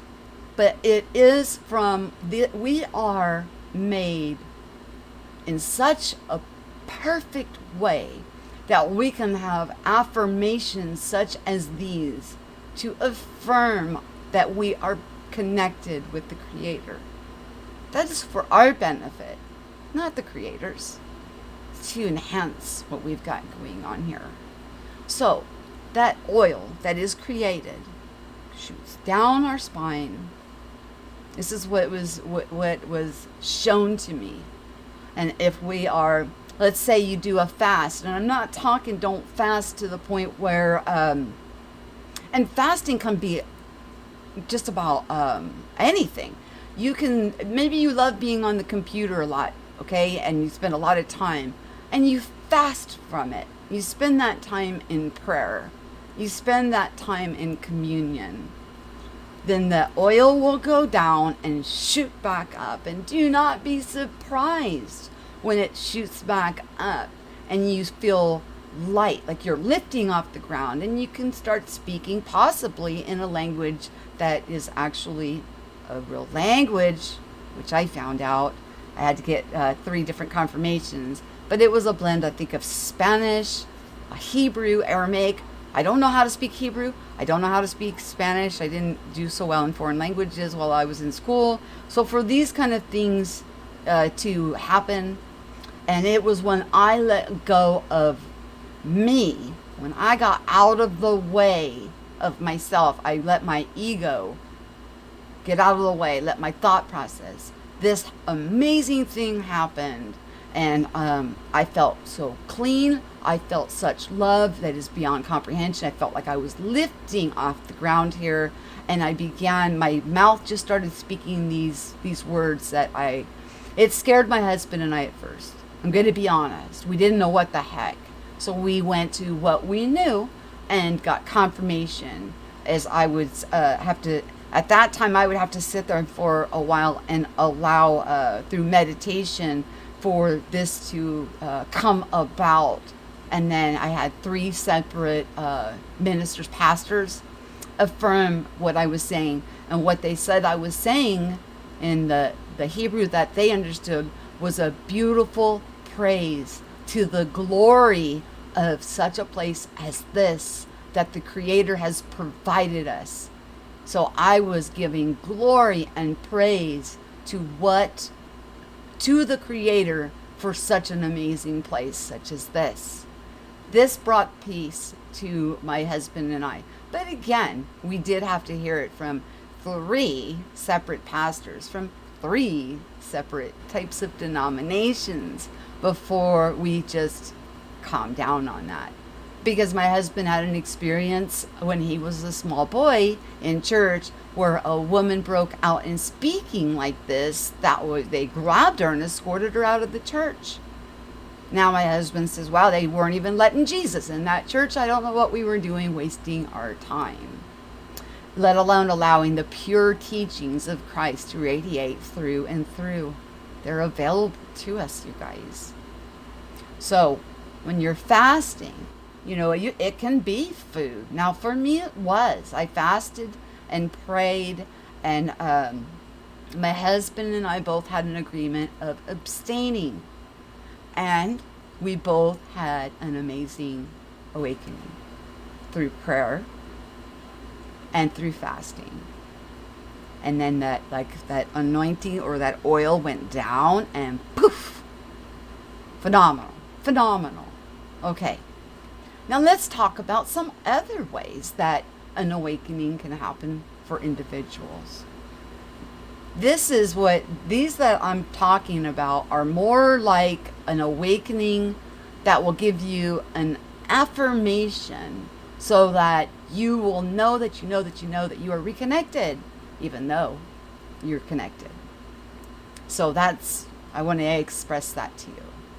But it is we are made in such a perfect way that we can have affirmations such as these to affirm that we are connected with the Creator. That is for our benefit, not the Creator's. It's to enhance what we've got going on here. So, that oil that is created shoots down our spine. This is what was shown to me. And if we are, let's say you do a fast, and I'm not talking don't fast to the point where, and fasting can be just about anything. You can, maybe you love being on the computer a lot, okay, and you spend a lot of time, and you fast from it. You spend that time in prayer. You spend that time in communion. Then the oil will go down and shoot back up. And do not be surprised when it shoots back up and you feel light, like you're lifting off the ground, and you can start speaking possibly in a language that is actually a real language, which I found out. I had to get 3 different confirmations, but it was a blend, I think, of Spanish, Hebrew, Aramaic. I don't know how to speak Hebrew. I don't know how to speak Spanish. I didn't do so well in foreign languages while I was in school. So for these kind of things to happen, and it was when I let go of me, when I got out of the way of myself, I let my ego get out of the way, let my thought process. This amazing thing happened, and I felt so clean. I felt such love that is beyond comprehension. I felt like I was lifting off the ground here, and my mouth just started speaking these words that it scared my husband and I at first. I'm going to be honest. We didn't know what the heck. So we went to what we knew and got confirmation, as I would have to, at that time I would have to sit there for a while and allow through meditation for this to come about. And then I had 3 separate ministers, pastors, affirm what I was saying. And what they said I was saying in the Hebrew that they understood was a beautiful praise to the glory of such a place as this that the Creator has provided us. So I was giving glory and praise to the Creator for such an amazing place such as this. This brought peace to my husband and I. But again, we did have to hear it from 3 separate pastors, from 3 separate types of denominations before we just calmed down on that. Because my husband had an experience when he was a small boy in church where a woman broke out in speaking like this. They grabbed her and escorted her out of the church. Now my husband says, wow, they weren't even letting Jesus in that church. I don't know what we were doing, wasting our time. Let alone allowing the pure teachings of Christ to radiate through and through. They're available to us, you guys. So when you're fasting, it can be food. Now, for me, it was. I fasted and prayed, and my husband and I both had an agreement of abstaining. And we both had an amazing awakening through prayer and through fasting. And then that anointing or that oil went down and poof, phenomenal. Okay, now let's talk about some other ways that an awakening can happen for individuals. These that I'm talking about are more like an awakening that will give you an affirmation so that you will know that you know that you know that you are reconnected, even though you're connected. So I want to express that to you.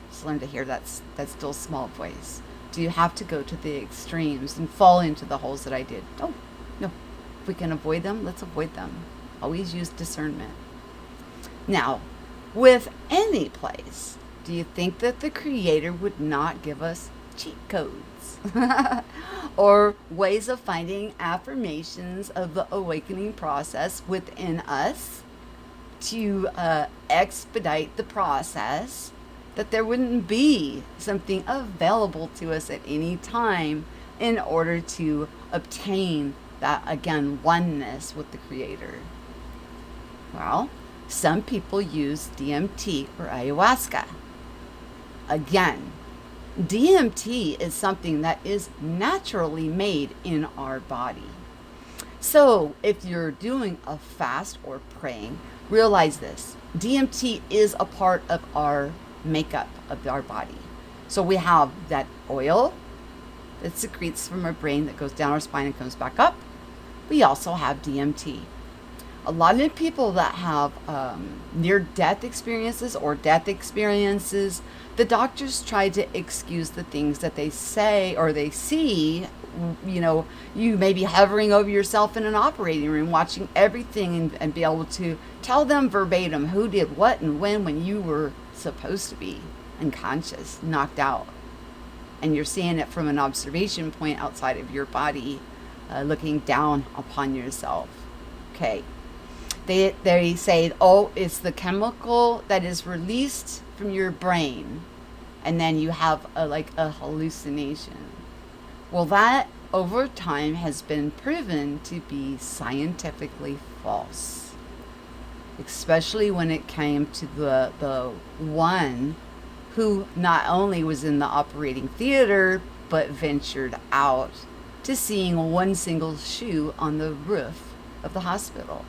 Just learn to hear that still small voice. Do you have to go to the extremes and fall into the holes that I did? Oh, no. If we can avoid them, let's avoid them. Always use discernment. Now, with any place, do you think that the Creator would not give us cheat codes or ways of finding affirmations of the awakening process within us to expedite the process, that there wouldn't be something available to us at any time in order to obtain that, again, oneness with the Creator? Well, some people use DMT or ayahuasca. Again, DMT is something that is naturally made in our body. So if you're doing a fast or praying, realize this. DMT is a part of our makeup of our body. So we have that oil that secretes from our brain that goes down our spine and comes back up. We also have DMT. A lot of people that have near-death experiences or death experiences, the doctors try to excuse the things that they say or they see. You may be hovering over yourself in an operating room, watching everything and be able to tell them verbatim who did what and when you were supposed to be unconscious, knocked out. And you're seeing it from an observation point outside of your body, looking down upon yourself. Okay. They say, oh, it's the chemical that is released from your brain, and then you have a hallucination. Well, that over time has been proven to be scientifically false, especially when it came to the one who not only was in the operating theater but ventured out to seeing one single shoe on the roof of the hospital.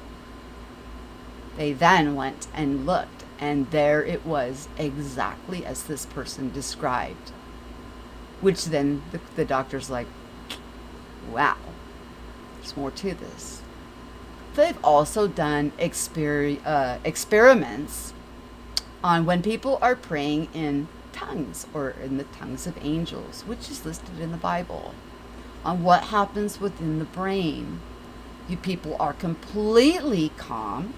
They then went and looked, and there it was, exactly as this person described. Which then the doctor's like, wow, there's more to this. They've also done experiments on when people are praying in tongues or in the tongues of angels, which is listed in the Bible, on what happens within the brain. You people are completely calm,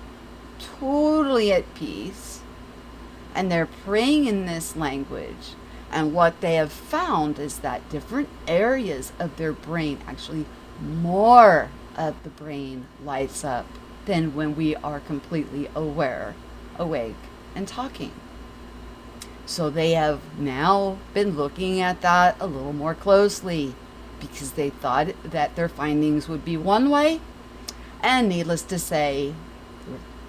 totally at peace, and they're praying in this language, and what they have found is that different areas of their brain, actually more of the brain, lights up than when we are completely aware, awake, and talking. So they have now been looking at that a little more closely because they thought that their findings would be one way, and needless to say,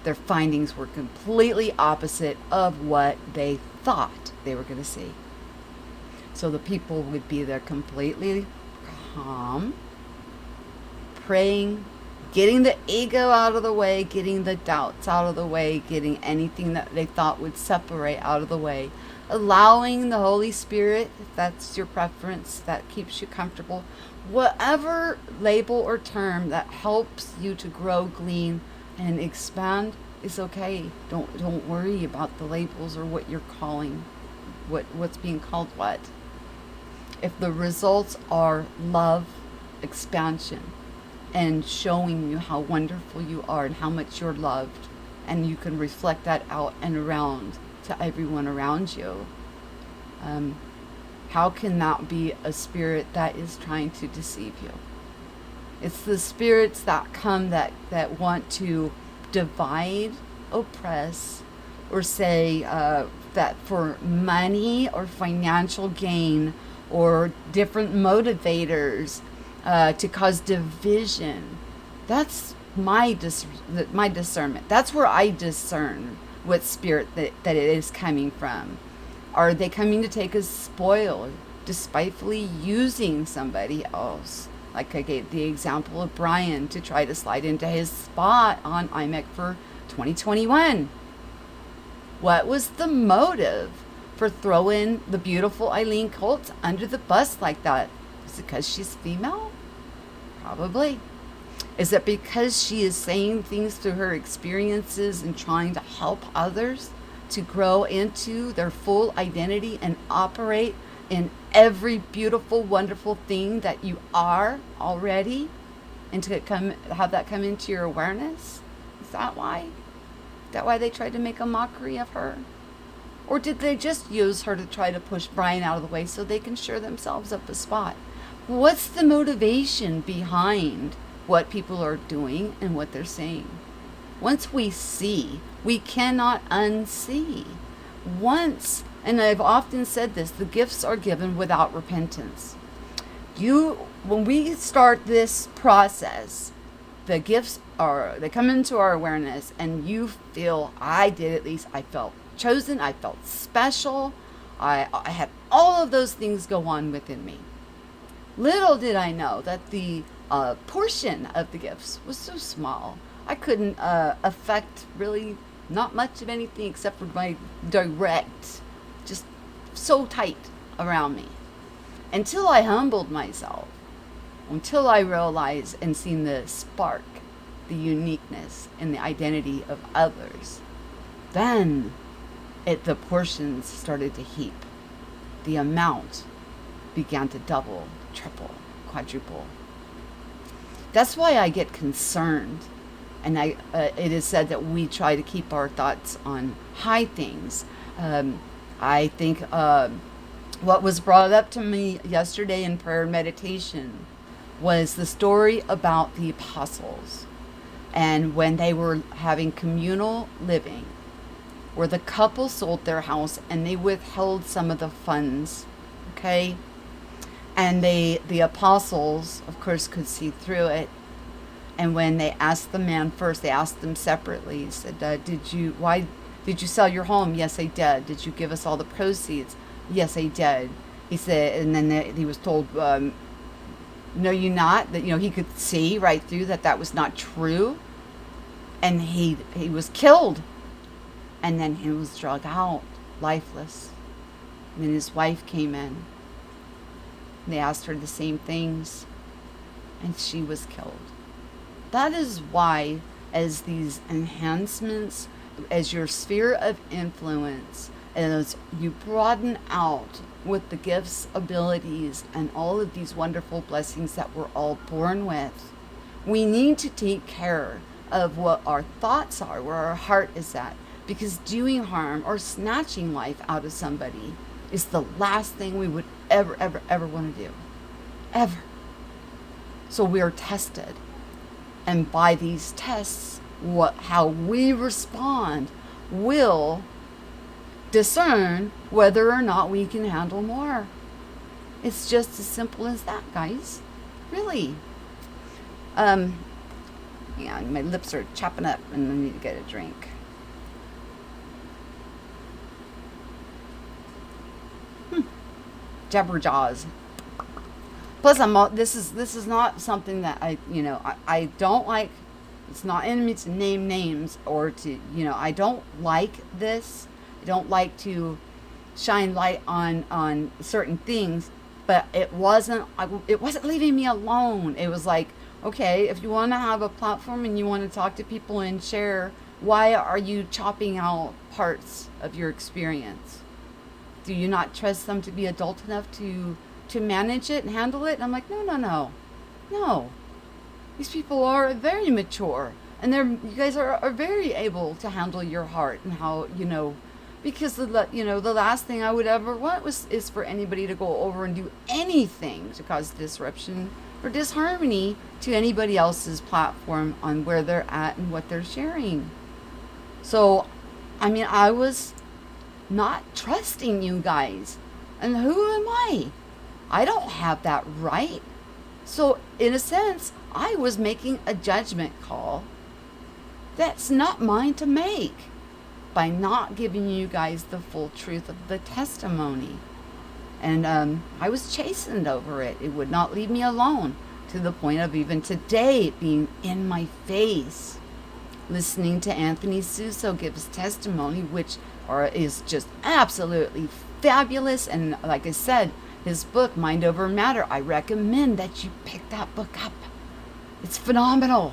their findings were completely opposite of what they thought they were going to see. So the people would be there completely calm, praying, getting the ego out of the way, getting the doubts out of the way, getting anything that they thought would separate out of the way, allowing the Holy Spirit, if that's your preference, that keeps you comfortable, whatever label or term that helps you to grow, glean, and expand is okay. Don't worry about the labels or what you're calling, what's being called what. If the results are love, expansion, and showing you how wonderful you are and how much you're loved, and you can reflect that out and around to everyone around you, How can that be a spirit that is trying to deceive you? It's the spirits that come that want to divide, oppress, or say that for money or financial gain or different motivators to cause division. That's my discernment. That's where I discern what spirit that it is coming from. Are they coming to take a spoil, despitefully using somebody else? Like I gave the example of Brian to try to slide into his spot on IMEC for 2021. What was the motive for throwing the beautiful Eileen Colts under the bus like that? Is it because she's female? Probably. Is it because she is saying things through her experiences and trying to help others to grow into their full identity and operate in every beautiful, wonderful thing that you are already, and to have that come into your awareness? Is that why? Is that why they tried to make a mockery of her? Or did they just use her to try to push Brian out of the way so they can shore themselves up a spot? What's the motivation behind what people are doing and what they're saying? Once we see, we cannot unsee. And I've often said this, the gifts are given without repentance. When we start this process, the gifts they come into our awareness, and you feel, I felt chosen, I felt special, I had all of those things go on within me. Little did I know that the portion of the gifts was so small. I couldn't affect really not much of anything except for my direct, just so tight around me. Until I humbled myself, until I realized and seen the spark, the uniqueness, and the identity of others, then the portions started to heap. The amount began to double, triple, quadruple. That's why I get concerned. And it is said that we try to keep our thoughts on high things. I think what was brought up to me yesterday in prayer and meditation was the story about the apostles, and when they were having communal living, where the couple sold their house and they withheld some of the funds, okay? And the apostles, of course, could see through it. And when they asked the man first, they asked them separately. He said, why did you sell your home? Yes, I did. Did you give us all the proceeds? Yes, I did. He said, and then he was told, no, you not. That, he could see right through that was not true. And he was killed. And then he was dragged out, lifeless. And then his wife came in. They asked her the same things. And she was killed. That is why, as these enhancements, as your sphere of influence, as you broaden out with the gifts, abilities, and all of these wonderful blessings that we're all born with, we need to take care of what our thoughts are, where our heart is at. Because doing harm or snatching life out of somebody is the last thing we would ever, ever, ever want to do. Ever. So we are tested. And by these tests, how we respond will discern whether or not we can handle more. It's just as simple as that, guys. Really. Yeah, my lips are chapping up and I need to get a drink. Jabberjaws. Plus, this is not something that I don't like. It's not in me to name names or to, I don't like this. I don't like to shine light on certain things, but it wasn't leaving me alone. It was like, okay, if you want to have a platform and you want to talk to people and share, why are you chopping out parts of your experience? Do you not trust them to be adult enough to manage it and handle it? And I'm like, no. These people are very mature, and you guys are very able to handle your heart and how, Because the last thing I would ever want is for anybody to go over and do anything to cause disruption or disharmony to anybody else's platform on where they're at and what they're sharing. So, I mean, I was not trusting you guys. And who am I? I don't have that right. So, in a sense, I was making a judgment call that's not mine to make by not giving you guys the full truth of the testimony. And I was chastened over it. It would not leave me alone, to the point of even today being in my face. Listening to Anthony Suso give his testimony, which is just absolutely fabulous. And like I said, his book, Mind Over Matter, I recommend that you pick that book up. It's phenomenal.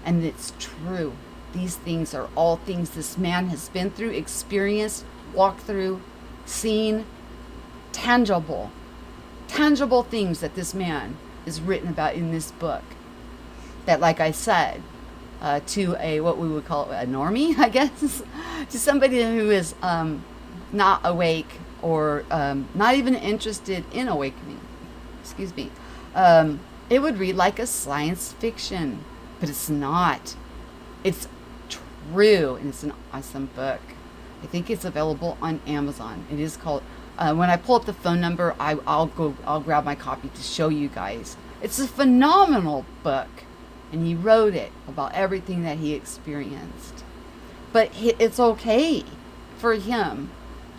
And it's true. These things are all things this man has been through, experienced, walked through, seen, tangible things that this man is written about in this book. That, like I said, to a, what we would call a normie, I guess, to somebody who is not awake or not even interested in awakening, it would read like a science fiction, but it's not. It's true, and it's an awesome book. I think it's available on Amazon. It is called, when I pull up the phone number, I'll grab my copy to show you guys. It's a phenomenal book, and he wrote it about everything that he experienced. But it's okay for him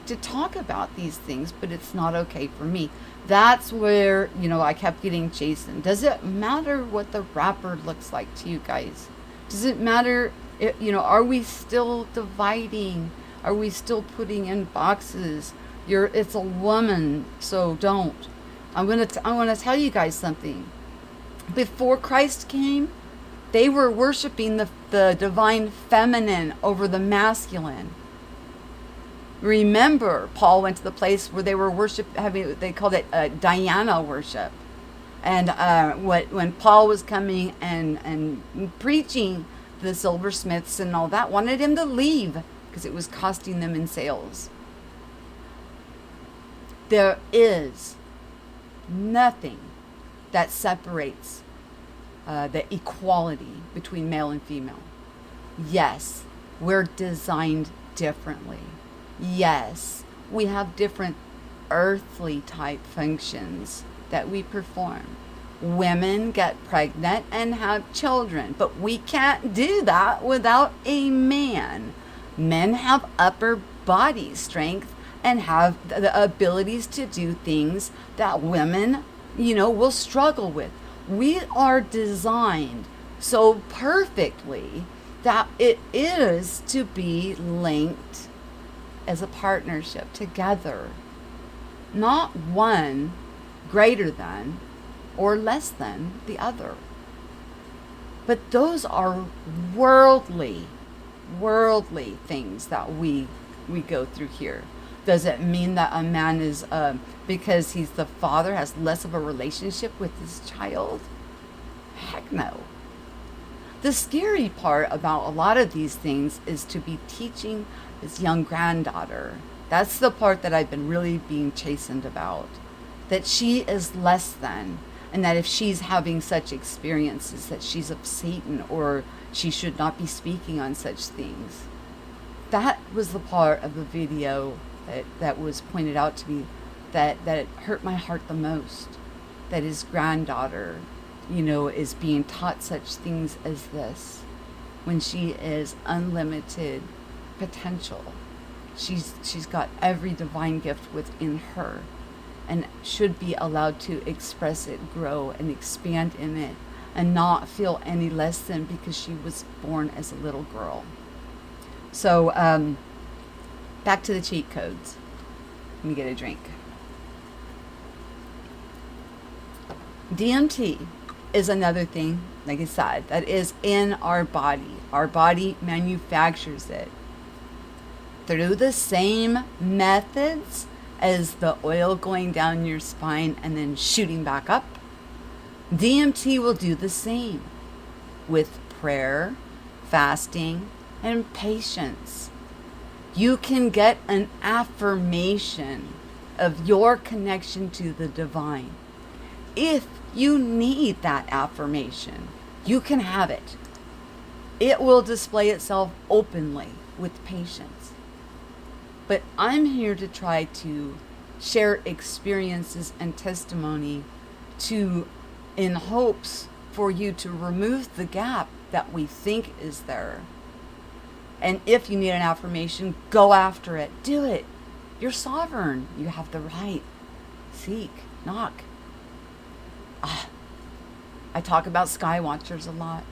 to talk about these things, but it's not okay for me. That's where, I kept getting chastened. Does it matter what the wrapper looks like to you guys? Does it matter, are we still dividing? Are we still putting in boxes? It's a woman, so don't. I want to tell you guys something. Before Christ came, they were worshiping the divine feminine over the masculine. Remember, Paul went to the place where they were they called it Diana worship. And when Paul was coming and preaching, the silversmiths and all that wanted him to leave because it was costing them in sales. There is nothing that separates the equality between male and female. Yes, we're designed differently. Yes, we have different earthly type functions that we perform. Women get pregnant and have children, but we can't do that without a man. Men have upper body strength and have the abilities to do things that women, will struggle with. We are designed so perfectly that it is to be linked as a partnership together. Not one greater than or less than the other. But those are worldly things that we go through here. Does it mean that a man is, because he's the father, has less of a relationship with his child? Heck no. The scary part about a lot of these things is to be teaching his young granddaughter. That's the part that I've been really being chastened about. That she is less than, and that if she's having such experiences that she's of Satan, or she should not be speaking on such things. That was the part of the video that was pointed out to me that it hurt my heart the most. That his granddaughter, is being taught such things as this, when she is unlimited potential. She's got every divine gift within her, and should be allowed to express it, grow, and expand in it, and not feel any less than because she was born as a little girl. So, back to the cheat codes. Let me get a drink. DMT is another thing, like I said, that is in our body. Our body manufactures it through the same methods as the oil going down your spine and then shooting back up. DMT will do the same with prayer, fasting, and patience. You can get an affirmation of your connection to the divine. If you need that affirmation, you can have it. It will display itself openly with patience. But I'm here to try to share experiences and testimony in hopes for you to remove the gap that we think is there. And if you need an affirmation, go after it. Do it. You're sovereign. You have the right. Seek. Knock. I talk about sky watchers a lot.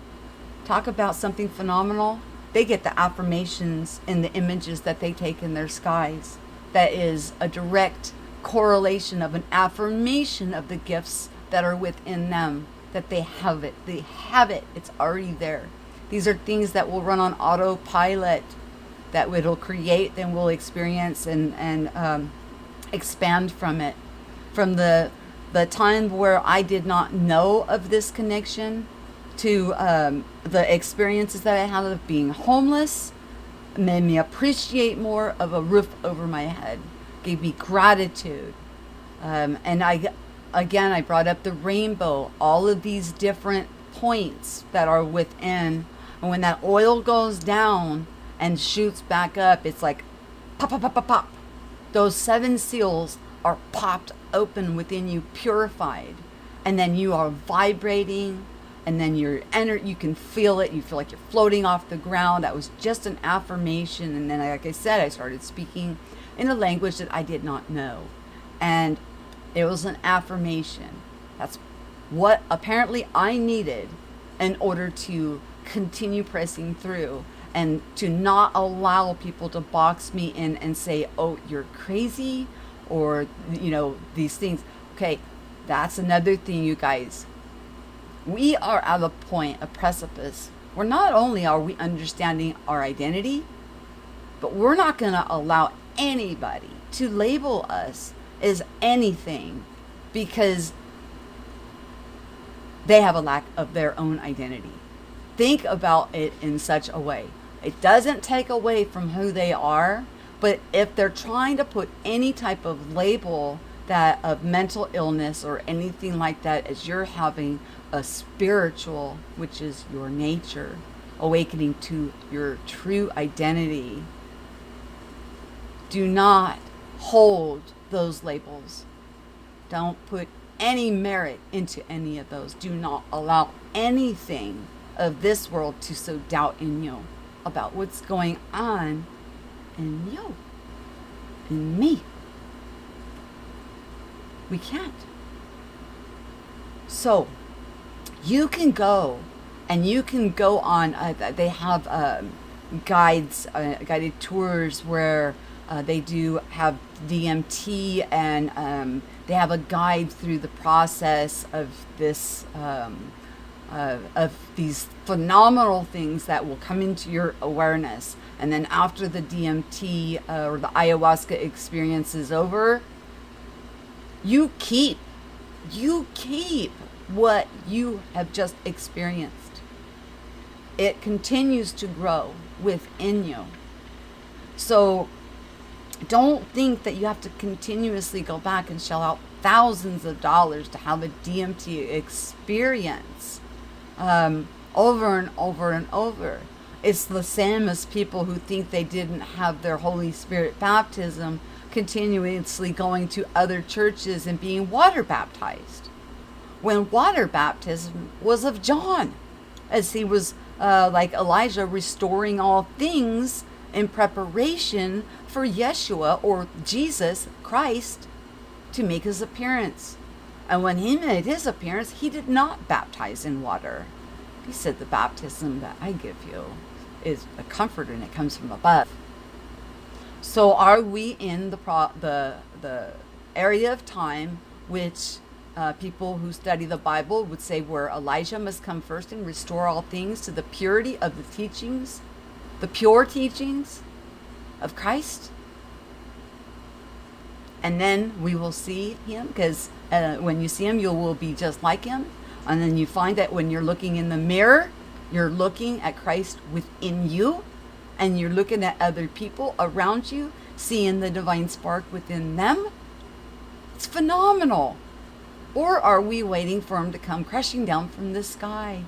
Talk about something phenomenal. They get the affirmations in the images that they take in their skies. That is a direct correlation of an affirmation of the gifts that are within them. That they have it. They have it. It's already there. These are things that will run on autopilot, that it'll create, then we'll experience and expand from it. From the time where I did not know of this connection to the experiences that I had of being homeless, made me appreciate more of a roof over my head, gave me gratitude. And I brought up the rainbow, all of these different points that are within. And when that oil goes down and shoots back up, it's like pop, pop, pop, pop, pop. Those 7 seals are popped open within you, purified. And then you are vibrating, and then you can feel it. You feel like you're floating off the ground. That was just an affirmation. And then, like I said, I started speaking in a language that I did not know. And it was an affirmation. That's what apparently I needed in order to continue pressing through and to not allow people to box me in and say, oh, you're crazy, or, these things. Okay, that's another thing, you guys. We are at a precipice where not only are we understanding our identity, but we're not going to allow anybody to label us as anything because they have a lack of their own identity. Think about it in such a way. It doesn't take away from who they are, but if they're trying to put any type of label that of mental illness or anything like that, as you're having a spiritual, which is your nature, awakening to your true identity, do not hold those labels. Don't put any merit into any of those. Do not allow anything of this world to sow doubt in you about what's going on in you, in me. We can't. So you can go and you can go on, they have guides, guided tours where they do have DMT, and they have a guide through the process of this, of these phenomenal things that will come into your awareness. And then after the DMT or the ayahuasca experience is over, you keep what you have just experienced. It continues to grow within you. So don't think that you have to continuously go back and shell out thousands of dollars to have a DMT experience over and over and over. It's the same as people who think they didn't have their Holy Spirit baptism continuously going to other churches and being water baptized, when water baptism was of John, as he was like Elijah, restoring all things in preparation for Yeshua, or Jesus Christ, to make his appearance. And when he made his appearance, he did not baptize in water. He said, the baptism that I give you is a comfort, and it comes from above. So are we in the area of time which people who study the Bible would say where Elijah must come first and restore all things to the purity of the teachings, the pure teachings of Christ? And then we will see him, because when you see him, you will be just like him. And then you find that when you're looking in the mirror, you're looking at Christ within you, and you're looking at other people around you, seeing the divine spark within them, it's phenomenal. Or are we waiting for him to come crashing down from the sky?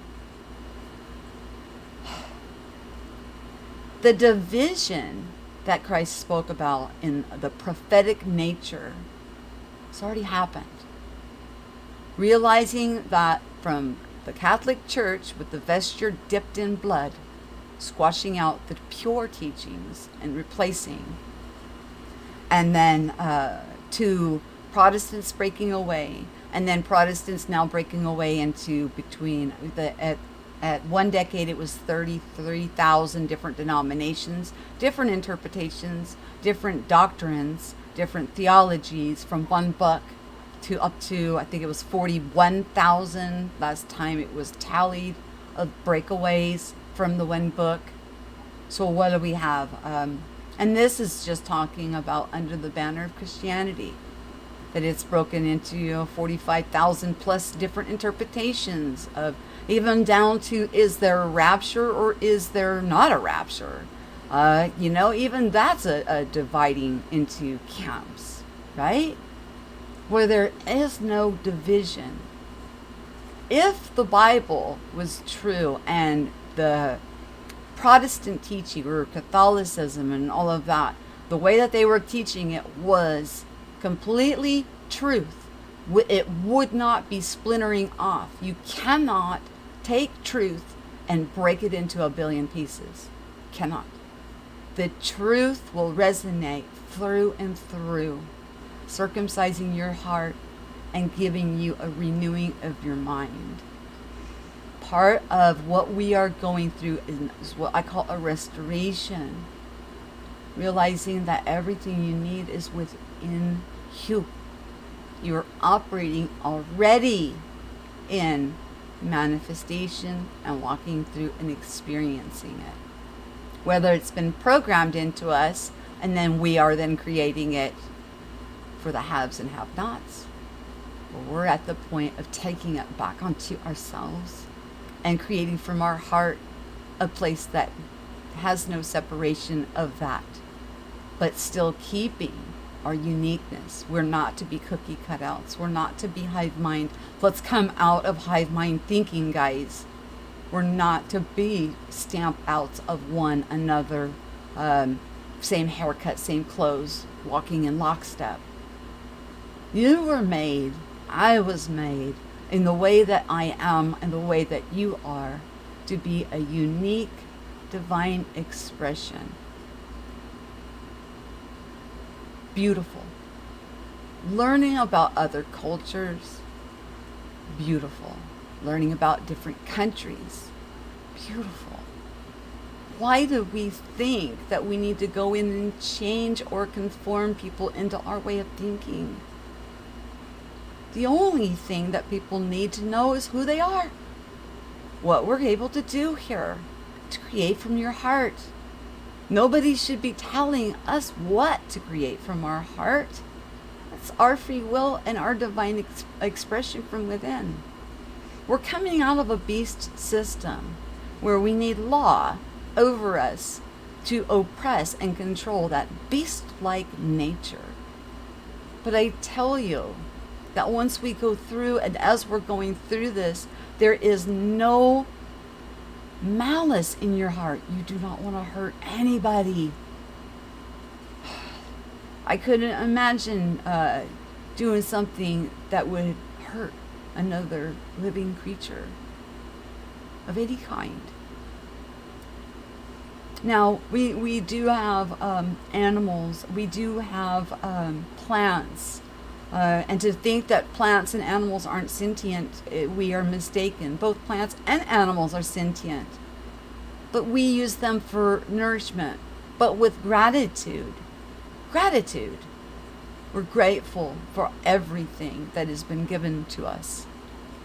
The division that Christ spoke about in the prophetic nature, it's already happened. Realizing that from the Catholic Church with the vesture dipped in blood, squashing out the pure teachings and replacing, and then to Protestants breaking away, and then Protestants now breaking away into between at one decade it was 33,000 different denominations, different interpretations, different doctrines, different theologies from one book to up to, I think it was 41,000 last time it was tallied, of breakaways from the one book. So what do we have? And this is just talking about under the banner of Christianity, that it's broken into 45,000 plus different interpretations of, even down to, is there a rapture or is there not a rapture? Even that's a dividing into camps, right? Where there is no division. If the Bible was true and the Protestant teaching or Catholicism and all of that, the way that they were teaching it was completely truth, it would not be splintering off. You cannot take truth and break it into a billion pieces. Cannot. The truth will resonate through and through, circumcising your heart and giving you a renewing of your mind. Part of what we are going through is what I call a restoration. Realizing that everything you need is within you. You're operating already in manifestation and walking through and experiencing it. Whether it's been programmed into us and then we are then creating it for the haves and have-nots. We're at the point of taking it back onto ourselves and creating from our heart a place that has no separation of that, but still keeping our uniqueness. We're not to be cookie cutouts. We're not to be hive mind. Let's come out of hive mind thinking, guys. We're not to be stamp outs of one another, same haircut, same clothes, walking in lockstep. You were made, I was made, in the way that I am and the way that you are, to be a unique divine expression. Beautiful. Learning about other cultures, beautiful. Learning about different countries, beautiful. Why do we think that we need to go in and change or conform people into our way of thinking? The only thing that people need to know is who they are. What we're able to do here, to create from your heart. Nobody should be telling us what to create from our heart. It's our free will and our divine expression from within. We're coming out of a beast system where we need law over us to oppress and control that beast-like nature. But I tell you that once we go through, and as we're going through this, there is no malice in your heart. You do not want to hurt anybody. I couldn't imagine doing something that would hurt another living creature of any kind. Now, we do have animals, we do have plants, and to think that plants and animals aren't sentient, we are mistaken. Both plants and animals are sentient, but we use them for nourishment, but with gratitude. Gratitude. We're grateful for everything that has been given to us.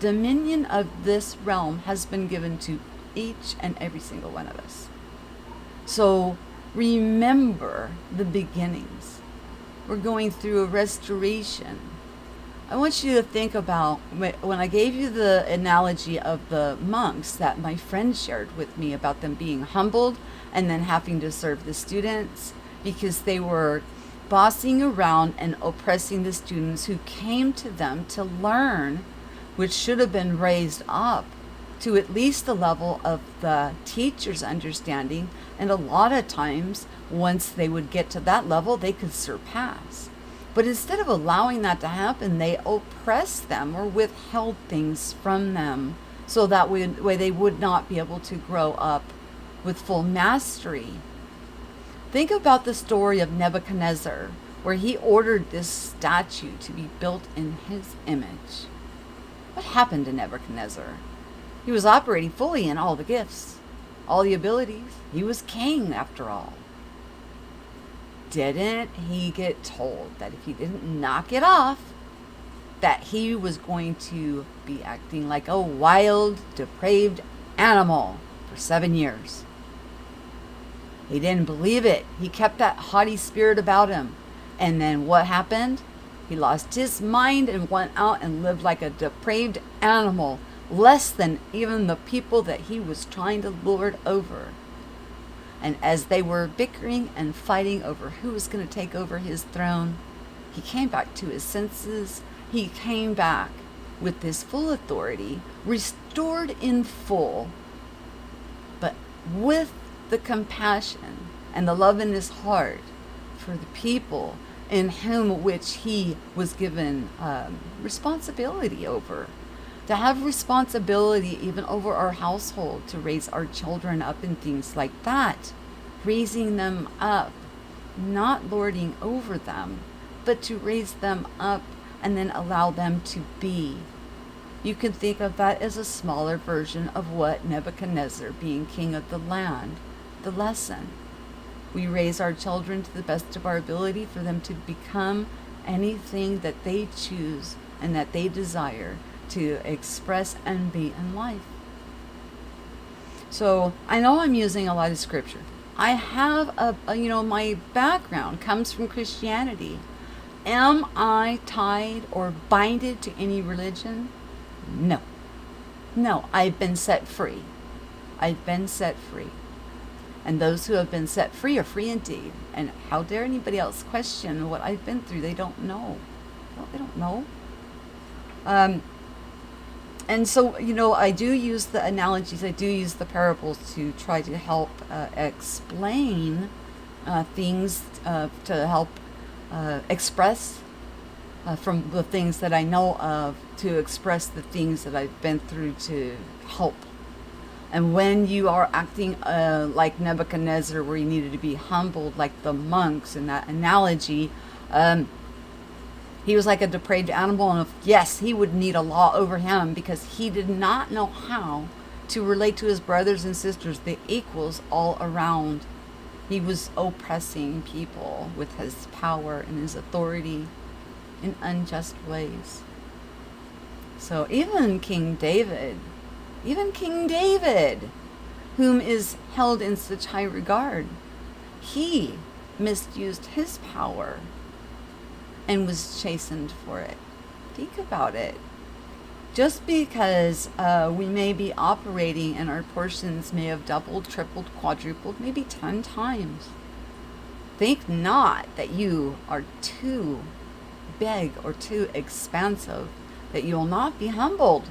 Dominion of this realm has been given to each and every single one of us. So remember the beginnings. We're going through a restoration I want you to think about when I gave you the analogy of the monks that my friend shared with me about them being humbled and then having to serve the students because they were bossing around and oppressing the students who came to them to learn, which should have been raised up to at least the level of the teacher's understanding. And a lot of times, once they would get to that level, they could surpass. But instead of allowing that to happen, they oppressed them or withheld things from them so that way they would not be able to grow up with full mastery. Think about the story of Nebuchadnezzar, where he ordered this statue to be built in his image. What happened to Nebuchadnezzar? He was operating fully in all the gifts, all the abilities. He was king after all. Didn't he get told that if he didn't knock it off, that he was going to be acting like a wild, depraved animal for 7 years? He didn't believe it. He kept that haughty spirit about him. And then what happened? He lost his mind and went out and lived like a depraved animal, less than even the people that he was trying to lord over. And as they were bickering and fighting over who was going to take over his throne, he came back to his senses. He came back with this full authority, restored in full, but with the compassion and the love in his heart for the people in whom which he was given responsibility over. To have responsibility even over our household, to raise our children up and things like that. Raising them up, not lording over them, but to raise them up and then allow them to be. You can think of that as a smaller version of what Nebuchadnezzar, being king of the land, the lesson. We raise our children to the best of our ability for them to become anything that they choose and that they desire to express and be in life. So I know I'm using a lot of scripture. I have my background comes from Christianity. Am I tied or binded to any religion? No. No, I've been set free. I've been set free. And those who have been set free are free indeed. And how dare anybody else question what I've been through? They don't know. They don't know. And so, I do use the analogies, I do use the parables to try to help explain things, to help express from the things that I know of, to express the things that I've been through to help. And when you are acting like Nebuchadnezzar, where he needed to be humbled like the monks in that analogy, he was like a depraved animal, and yes, he would need a law over him because he did not know how to relate to his brothers and sisters, the equals all around. He was oppressing people with his power and his authority in unjust ways. So even King David, whom is held in such high regard, he misused his power and was chastened for it. Think about it. Just because we may be operating and our portions may have doubled, tripled, quadrupled, maybe 10 times. Think not that you are too big or too expansive, that you will not be humbled.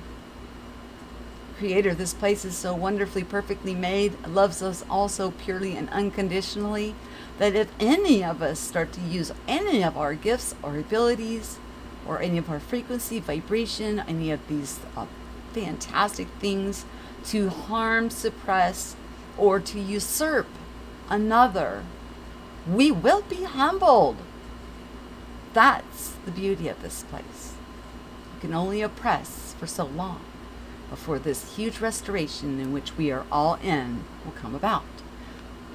Creator, this place is so wonderfully, perfectly made, loves us all so purely and unconditionally, that if any of us start to use any of our gifts or abilities or any of our frequency, vibration, any of these fantastic things to harm, suppress, or to usurp another, we will be humbled. That's the beauty of this place. You can only oppress for so long before this huge restoration in which we are all in will come about.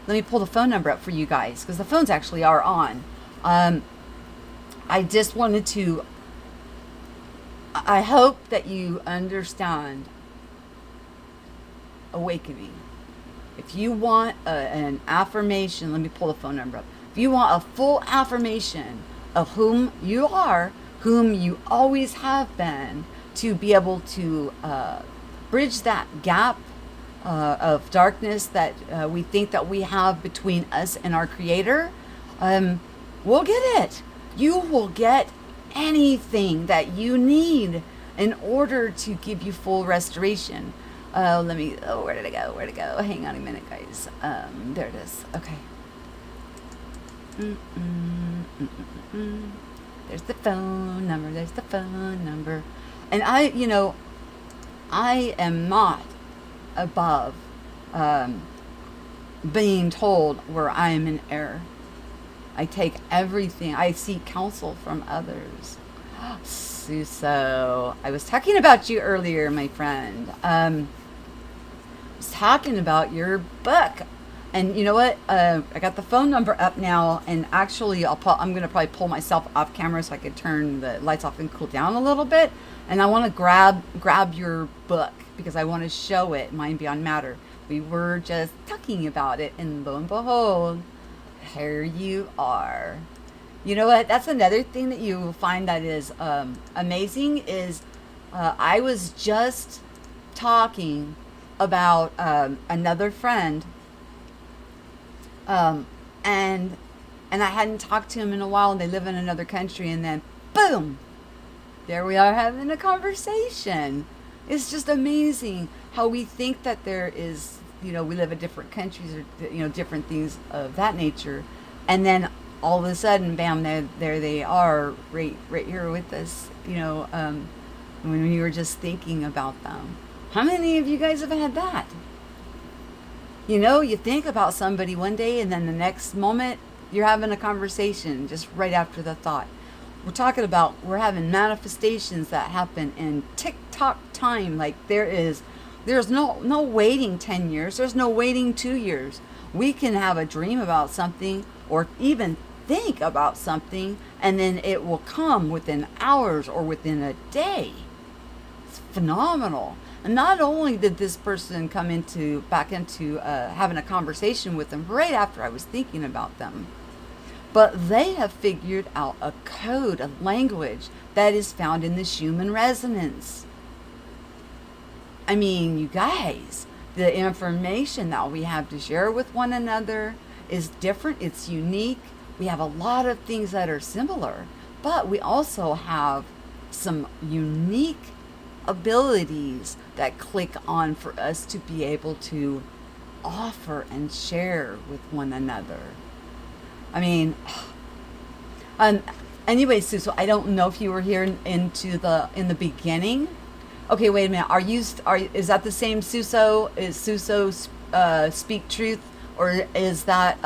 Let me pull the phone number up for you guys, because the phones actually are on. I just wanted to, I hope that you understand awakening. If you want an affirmation, let me pull the phone number up. If you want a full affirmation of whom you are, whom you always have been, to be able to bridge that gap of darkness that we think that we have between us and our Creator, we'll get it. You will get anything that you need in order to give you full restoration. Where did it go? Where'd it go? Hang on a minute, guys. There it is. Okay. There's the phone number. There's the phone number. And I am not above being told where I am in error. I take everything. I seek counsel from others. Suso, I was talking about you earlier, my friend. I was talking about your book. And you know what? I got the phone number up now, and actually, I'm going to probably pull myself off camera so I could turn the lights off and cool down a little bit. And I want to grab your book because I want to show it, Mind Beyond Matter. We were just talking about it, and lo and behold, here you are. You know what? That's another thing that you will find that is amazing is I was just talking about another friend. And I hadn't talked to him in a while, and they live in another country, and then boom, there we are having a conversation. It's just amazing how we think that there is, we live in different countries or, different things of that nature. And then all of a sudden, bam, there they are right here with us, when we were just thinking about them. How many of you guys have had that? You think about somebody one day, and then the next moment you're having a conversation just right after the thought. We're having manifestations that happen in tick-tock time. Like there's no waiting 10 years. There's no waiting 2 years. We can have a dream about something or even think about something, and then it will come within hours or within a day. It's phenomenal. And not only did this person come back into having a conversation with them right after I was thinking about them, but they have figured out a code, a language that is found in the Schumann resonance. I mean, you guys, the information that we have to share with one another is different. It's unique. We have a lot of things that are similar, but we also have some unique abilities that click on for us to be able to offer and share with one another. I mean, anyway, Suso, I don't know if you were here in the beginning. Okay, wait a minute. Is that the same Suso? Is Suso Speak Truth, or is that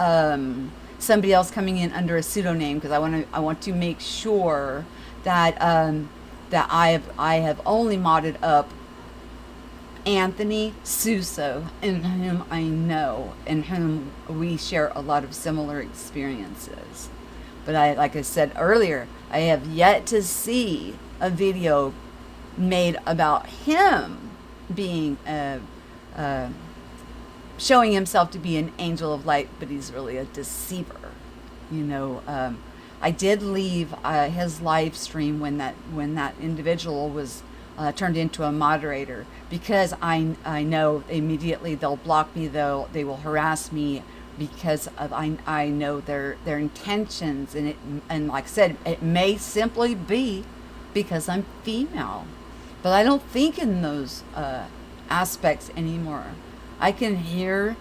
somebody else coming in under a pseudonym? Because I want to make sure that that I have only modded up Anthony Suso, in whom I know, in whom we share a lot of similar experiences. But like I said earlier, I have yet to see a video made about him being showing himself to be an angel of light, but he's really a deceiver. I did leave his live stream when that individual was turned into a moderator, because I know immediately they'll block me, they will harass me, because of I know their intentions, and like I said, it may simply be because I'm female, but I don't think in those aspects anymore. I can hear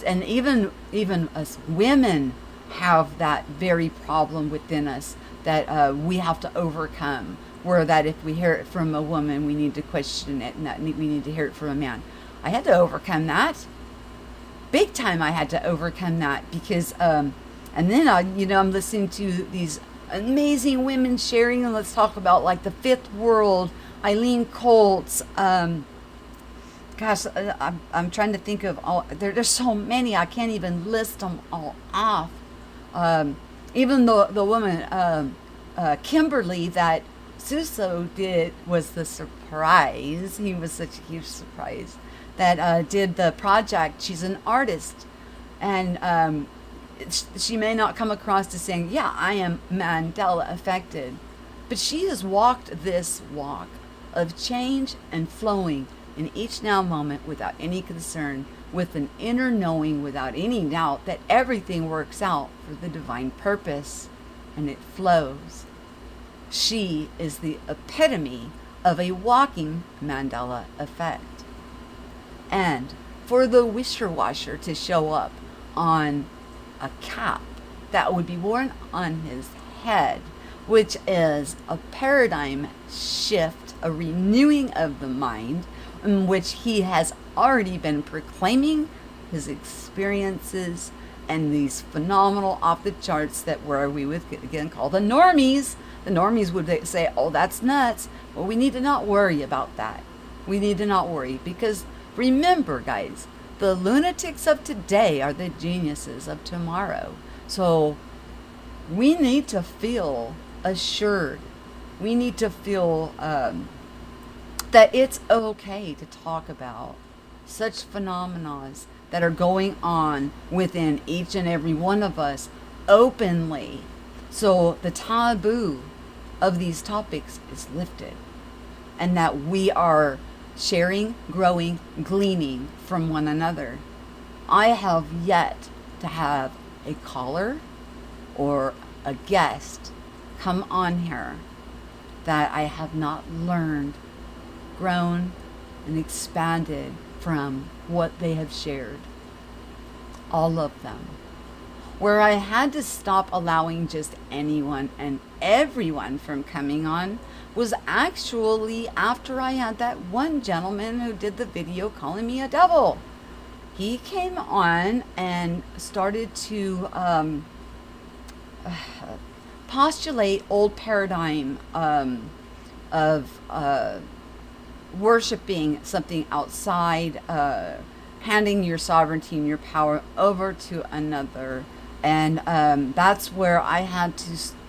and even us women have that very problem within us that we have to overcome, where that if we hear it from a woman, we need to question it, and that we need to hear it from a man. I had to overcome that. Big time I had to overcome that, because and then I'm listening to these amazing women sharing, and let's talk about like the fifth world, Eileen Colts, gosh, I'm trying to think of all. There's so many, I can't even list them all off. Even the woman, Kimberly, that Suso did, was the surprise. He was such a huge surprise. That did the project. She's an artist, and she may not come across as saying, "Yeah, I am Mandela affected," But she has walked this walk of change and flowing in each now moment without any concern, with an inner knowing without any doubt that everything works out for the divine purpose and it flows. She is the epitome of a walking Mandela effect. And for the wisher-washer to show up on a cap that would be worn on his head, which is a paradigm shift, a renewing of the mind, in which he has already been proclaiming his experiences and these phenomenal off the charts that where we would again call the normies. The normies would say, oh, that's nuts. Well, we need to not worry about that. We need to not worry, because remember, guys, the lunatics of today are the geniuses of tomorrow. So we need to feel assured. We need to feel that it's okay to talk about such phenomena that are going on within each and every one of us openly. So the taboo of these topics is lifted, and that we are sharing, growing, gleaning from one another. I have yet to have a caller or a guest come on here that I have not learned, grown, and expanded from what they have shared. All of them. Where I had to stop allowing just anyone and everyone from coming on was actually after I had that one gentleman who did the video calling me a devil. He came on and started to postulate old paradigm of worshiping something outside, handing your sovereignty and your power over to another. And that's where I had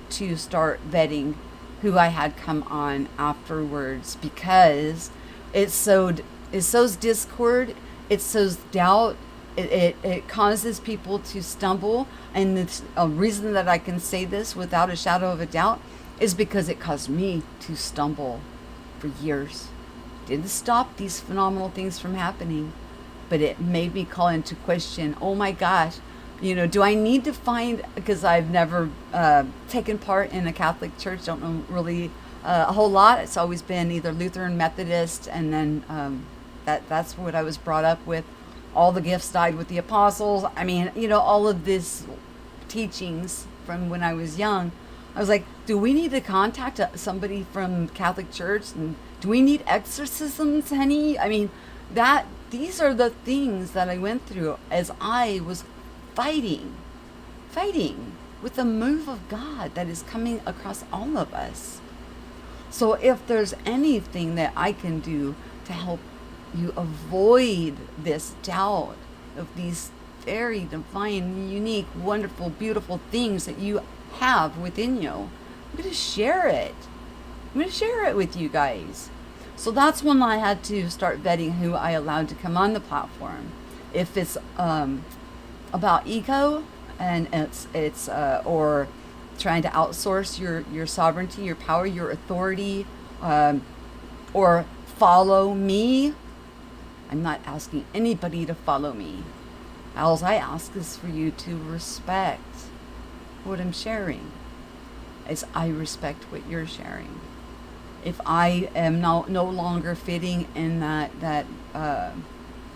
to start vetting who I had come on afterwards, because it sows discord, it sows doubt, it causes people to stumble. And the reason that I can say this without a shadow of a doubt is because it caused me to stumble for years. Didn't stop these phenomenal things from happening, but it made me call into question, oh my gosh, do I need to find, because I've never taken part in a Catholic church, don't know really a whole lot. It's always been either Lutheran, Methodist, and then that's what I was brought up with. All the gifts died with the apostles. I mean, all of this teachings from when I was young. I was like, do we need to contact somebody from Catholic Church? And do we need exorcisms, honey? I mean, these are the things that I went through as I was fighting with the move of God that is coming across all of us. So if there's anything that I can do to help you avoid this doubt of these very divine, unique, wonderful, beautiful things that you have within you, I'm going to share it. I'm going to share it with you guys. So that's when I had to start vetting who I allowed to come on the platform. If it's about ego, and it's or trying to outsource your sovereignty, your power, your authority, or follow me. I'm not asking anybody to follow me. All I ask is for you to respect what I'm sharing, as I respect what you're sharing. If I am no longer fitting in that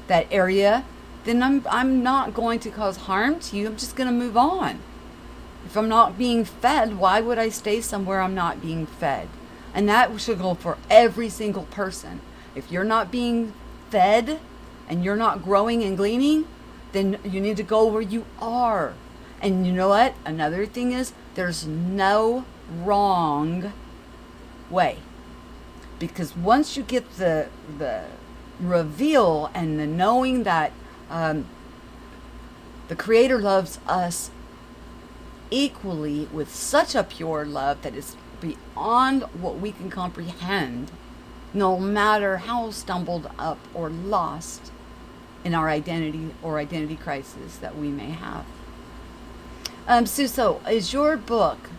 area, then I'm not going to cause harm to you. I'm just going to move on. If I'm not being fed, why would I stay somewhere I'm not being fed? And that should go for every single person. If you're not being fed and you're not growing and gleaning, then you need to go where you are. And you know what? Another thing is, there's no wrong way. Because once you get the reveal and the knowing that the Creator loves us equally with such a pure love that is beyond what we can comprehend, no matter how stumbled up or lost in our identity or identity crisis that we may have. So is your book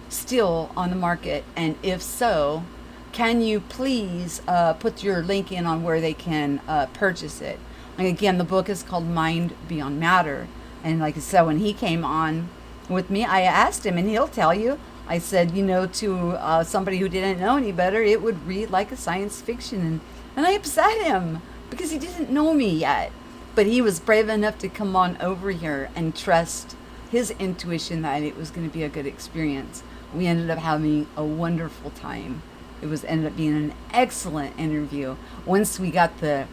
still on the market? And if so, can you please put your link in on where they can purchase it? And again, the book is called Mind Beyond Matter. And like I said, when he came on with me, I asked him, and he'll tell you, I said, to somebody who didn't know any better, it would read like a science fiction. And I upset him because he didn't know me yet. But he was brave enough to come on over here and trust his intuition that it was going to be a good experience. We ended up having a wonderful time. Ended up being an excellent interview once we got the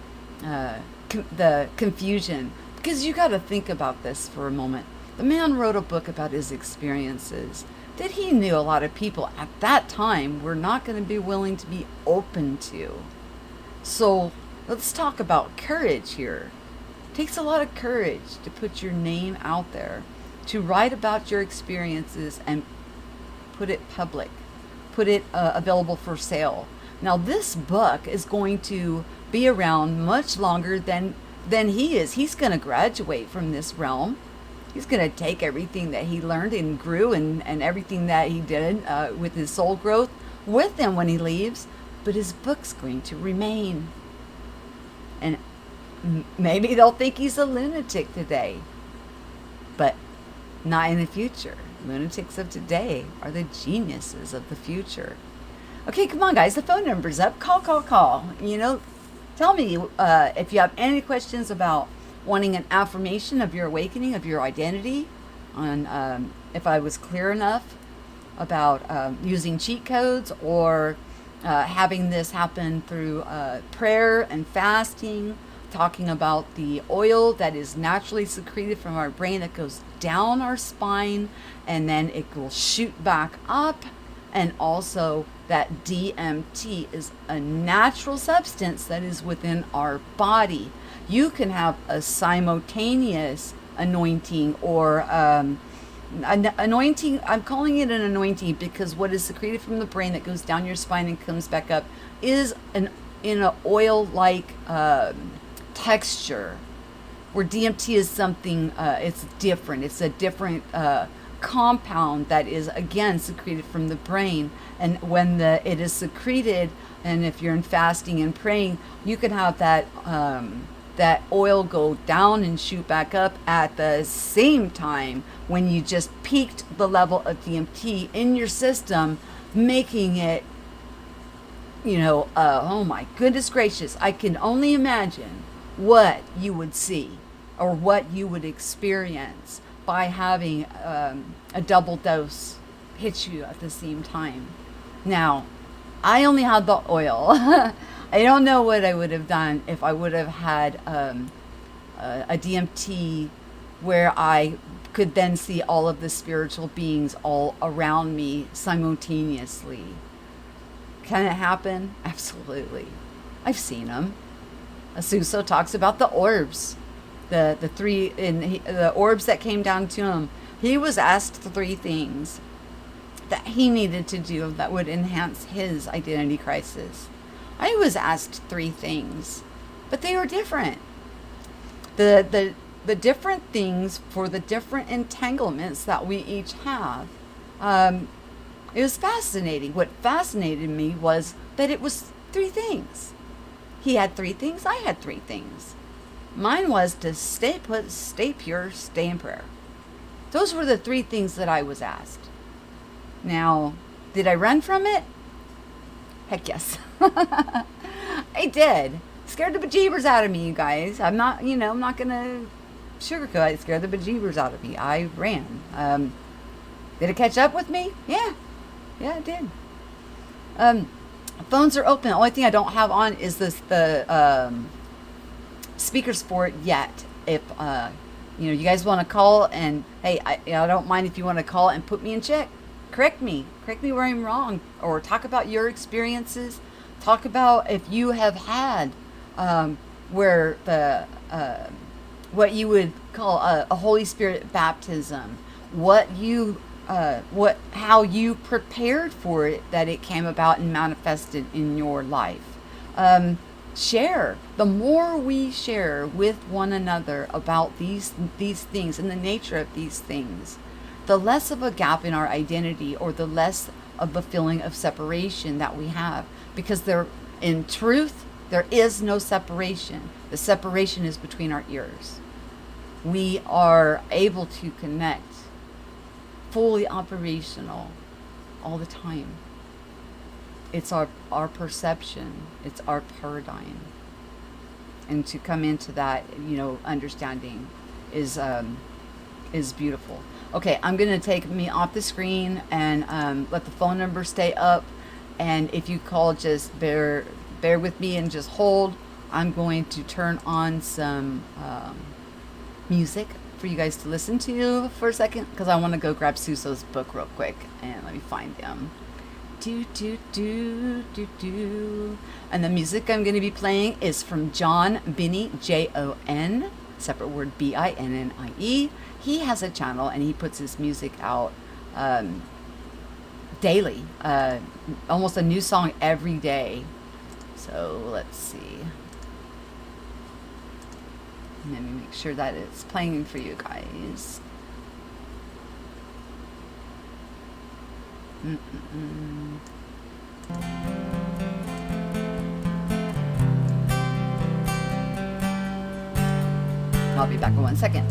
confusion. Because you got to think about this for a moment. The man wrote a book about his experiences that he knew a lot of people at that time were not going to be willing to be open to. So let's talk about courage here. It takes a lot of courage to put your name out there, to write about your experiences and put it public, put it available for sale. Now this book is going to be around much longer than he is. He's going to graduate from this realm. He's going to take everything that he learned and grew and everything that he did with his soul growth with him when he leaves. But his book's going to remain. And maybe they'll think he's a lunatic today. But not in the future. Lunatics of today are the geniuses of the future. Okay, come on, guys. The phone number's up. Call. Tell me if you have any questions about wanting an affirmation of your awakening, of your identity, on if I was clear enough about using cheat codes, or having this happen through prayer and fasting, talking about the oil that is naturally secreted from our brain that goes down our spine and then it will shoot back up, and also that DMT is a natural substance that is within our body. You can have a simultaneous anointing, or an anointing. I'm calling it an anointing because what is secreted from the brain that goes down your spine and comes back up is in an oil-like texture, where DMT is something, it's different. It's a different compound that is, again, secreted from the brain. And when it is secreted, and if you're in fasting and praying, you can have that that oil go down and shoot back up at the same time when you just peaked the level of DMT in your system, making it, oh my goodness gracious, I can only imagine what you would see or what you would experience by having a double dose hit you at the same time. Now, I only had the oil. I don't know what I would have done if I would have had a DMT where I could then see all of the spiritual beings all around me simultaneously. Can it happen? Absolutely. I've seen them. Asuso talks about the orbs, the orbs that came down to him. He was asked 3 things that he needed to do that would enhance his identity crisis. I was asked 3 things, but they were different. The different things for the different entanglements that we each have. It was fascinating. What fascinated me was that it was 3 things. He had 3 things. I had 3 things. Mine was to stay put, stay pure, stay in prayer. Those were the 3 things that I was asked. Now, did I run from it? Heck yes. I did. Scared the bejeebers out of me, you guys. I'm not going to sugarcoat it. Scared the bejeebers out of me. I ran. Did it catch up with me? Yeah. Yeah, it did. Phones are open. The only thing I don't have on is the speakers for it yet. If you guys want to call, and hey, I don't mind if you want to call and put me in check. Correct me where I'm wrong, or talk about your experiences. Talk about if you have had where the what you would call a Holy Spirit baptism, how you prepared for it, that it came about and manifested in your life. Share. The more we share with one another about these things and the nature of these things, the less of a gap in our identity, or the less of a feeling of separation that we have. Because there, in truth, there is no separation. The separation is between our ears. We are able to connect, fully operational all the time. It's our perception, it's our paradigm. And to come into that, understanding is beautiful. Okay, I'm going to take me off the screen and let the phone number stay up. And if you call, just bear with me and just hold. I'm going to turn on some music for you guys to listen to for a second, because I want to go grab Suso's book real quick. And let me find him. Do, do, do, do, do. And the music I'm going to be playing is from John Binney, Jon, separate word Binnie. He has a channel and he puts his music out daily, almost a new song every day. So let's see. Let me make sure that it's playing for you guys. I'll be back in 1 second.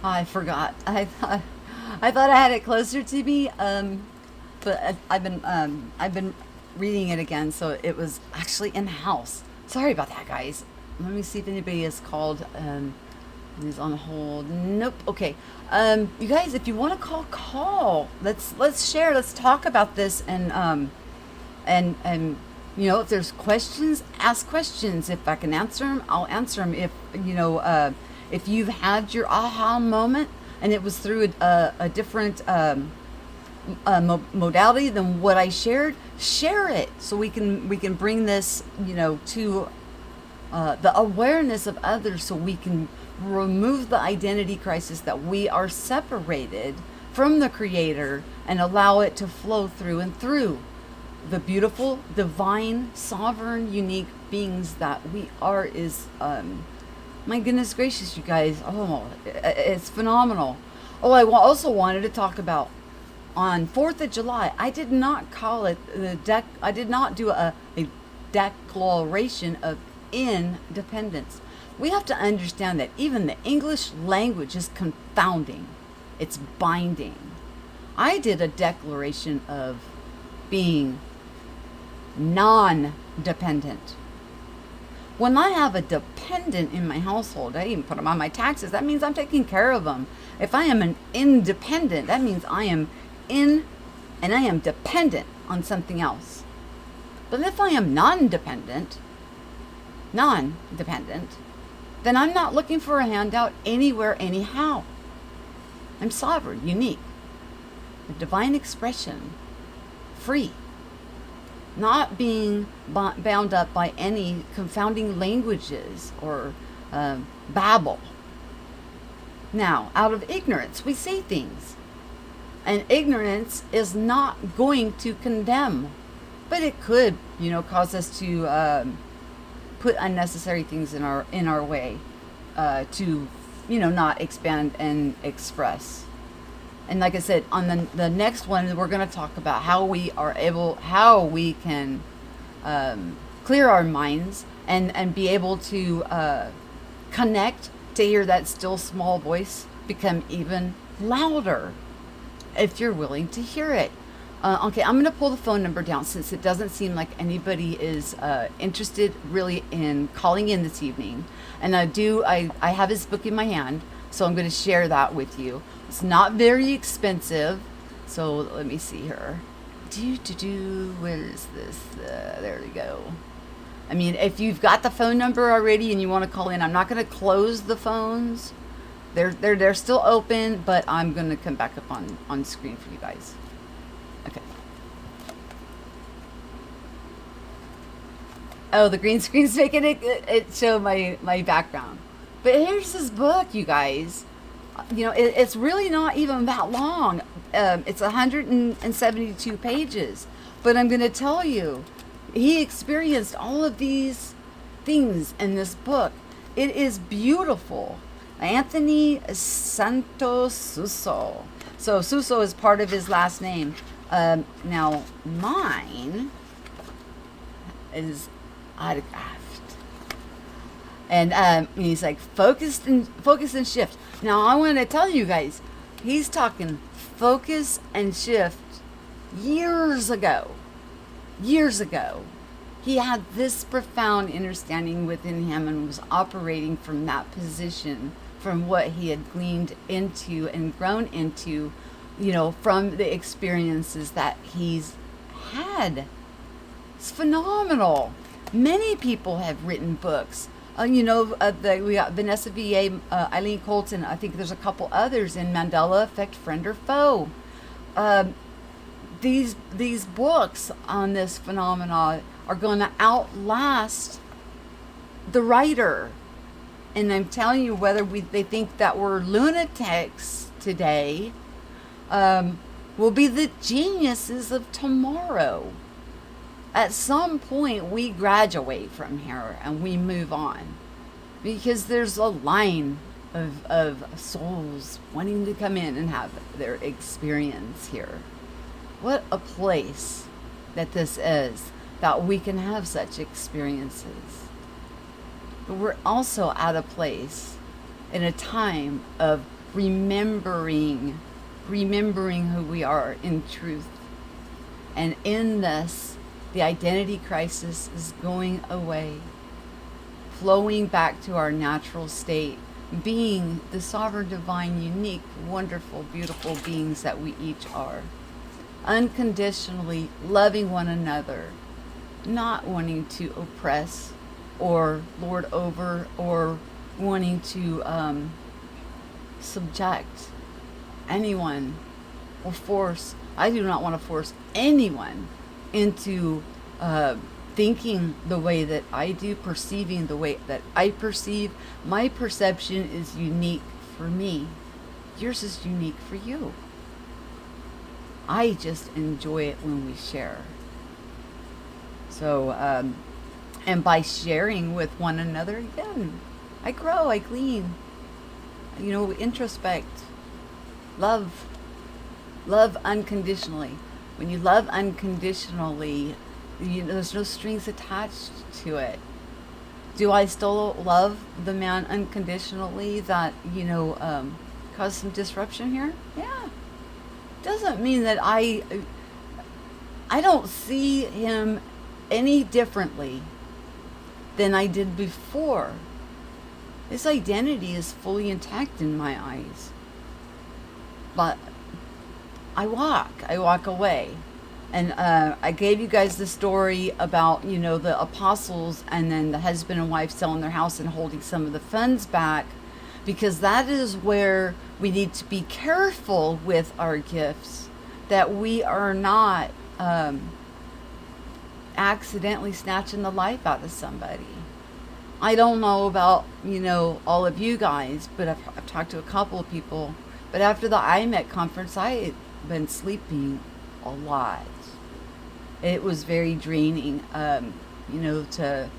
I forgot. I thought I had it closer to me. But I've been reading it again, so it was actually in the house. Sorry about that, guys. Let me see if anybody is called. Is on hold. Nope. Okay. You guys, if you want to call. Let's share. Let's talk about this, and if there's questions, ask questions. If I can answer them, I'll answer them. If you've had your aha moment and it was through a different modality than what I shared, share it so we can bring this to the awareness of others, so we can remove the identity crisis that we are separated from the Creator and allow it to flow through and through the beautiful, divine, sovereign, unique beings that we are. Is my goodness gracious, you guys. Oh, it's phenomenal. Oh, I also wanted to talk about on 4th of July. I did not call it I did not do a declaration of independence. We have to understand that even the English language is confounding. It's binding. I did a declaration of being non-dependent. When I have a dependent in my household, I even put them on my taxes. That means I'm taking care of them. If I am an independent, that means I am and I am dependent on something else. But if I am non-dependent, then I'm not looking for a handout anywhere, anyhow. I'm sovereign, unique, a divine expression, free, not being bound up by any confounding languages or babble. Now, out of ignorance, we say things. And ignorance is not going to condemn, but it could, cause us to put unnecessary things in our way, to not expand and express. And like I said, on the next one, we're going to talk about how we can clear our minds and be able to connect, to hear that still small voice become even louder, if you're willing to hear it. Okay, I'm going to pull the phone number down, since it doesn't seem like anybody is interested really in calling in this evening. And I have his book in my hand, so I'm going to share that with you. It's not very expensive, so let me see here. Where is this? There we go. I mean, if you've got the phone number already and you want to call in, I'm not going to close the phones. They're still open, but I'm going to come back up on screen for you guys. Okay. Oh, the green screen's making it show my background. But here's this book, you guys. It's really not even that long. It's 172 pages. But I'm going to tell you, he experienced all of these things in this book. It is beautiful. Anthony Santos Suso. So Suso is part of his last name. Now mine is autographed. And he's like, focus and shift. Now I want to tell you guys, he's talking focus and shift years ago. He had this profound understanding within him and was operating from that position, from what he had gleaned into and grown into, from the experiences that he's had. It's phenomenal. Many people have written books. We got Vanessa V.A., Eileen Colton. I think there's a couple others in Mandela Effect, Friend or Foe. These books on this phenomena are going to outlast the writer. And I'm telling you, whether they think that we're lunatics today, will be the geniuses of tomorrow. At some point, we graduate from here and we move on, because there's a line of souls wanting to come in and have their experience here. What a place that this is, that we can have such experiences. But we're also at a place in a time of remembering who we are in truth. And in this, the identity crisis is going away, flowing back to our natural state, being the sovereign, divine, unique, wonderful, beautiful beings that we each are. Unconditionally loving one another, not wanting to oppress or lord over or wanting to subject anyone or force. I do not want to force anyone into thinking the way that I do, perceiving the way that I perceive. My perception is unique for me. Yours is unique for you. I just enjoy it when we share. So, and by sharing with one another, again, I grow, I glean, introspect, love unconditionally. When you love unconditionally, there's no strings attached to it. Do I still love the man unconditionally that, caused some disruption here? Yeah. Doesn't mean that I don't see him any differently than I did before. His identity is fully intact in my eyes. But I walk away. And I gave you guys the story about, the apostles and then the husband and wife selling their house and holding some of the funds back, because that is where we need to be careful with our gifts, that we are not accidentally snatching the life out of somebody. I don't know about, all of you guys, but I've talked to a couple of people. But after the IMET conference, I had been sleeping a lot. It was very draining, to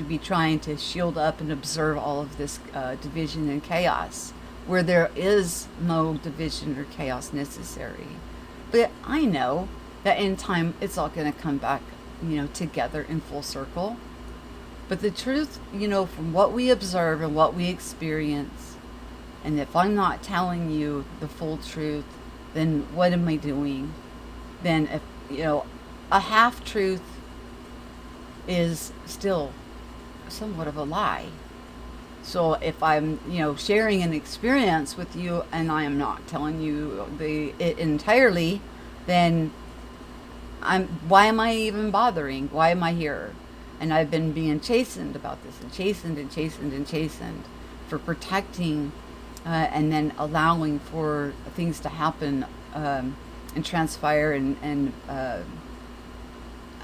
be trying to shield up and observe all of this division and chaos, where there is no division or chaos necessary. But I know that in time, it's all going to come back, together in full circle. But the truth, from what we observe and what we experience, and if I'm not telling you the full truth, then what am I doing? Then if, a half-truth is still somewhat of a lie. So if I'm, sharing an experience with you and I am not telling you it entirely, then why am I even bothering? Why am I here? And I've been being chastened about this, and chastened for protecting and then allowing for things to happen and transpire and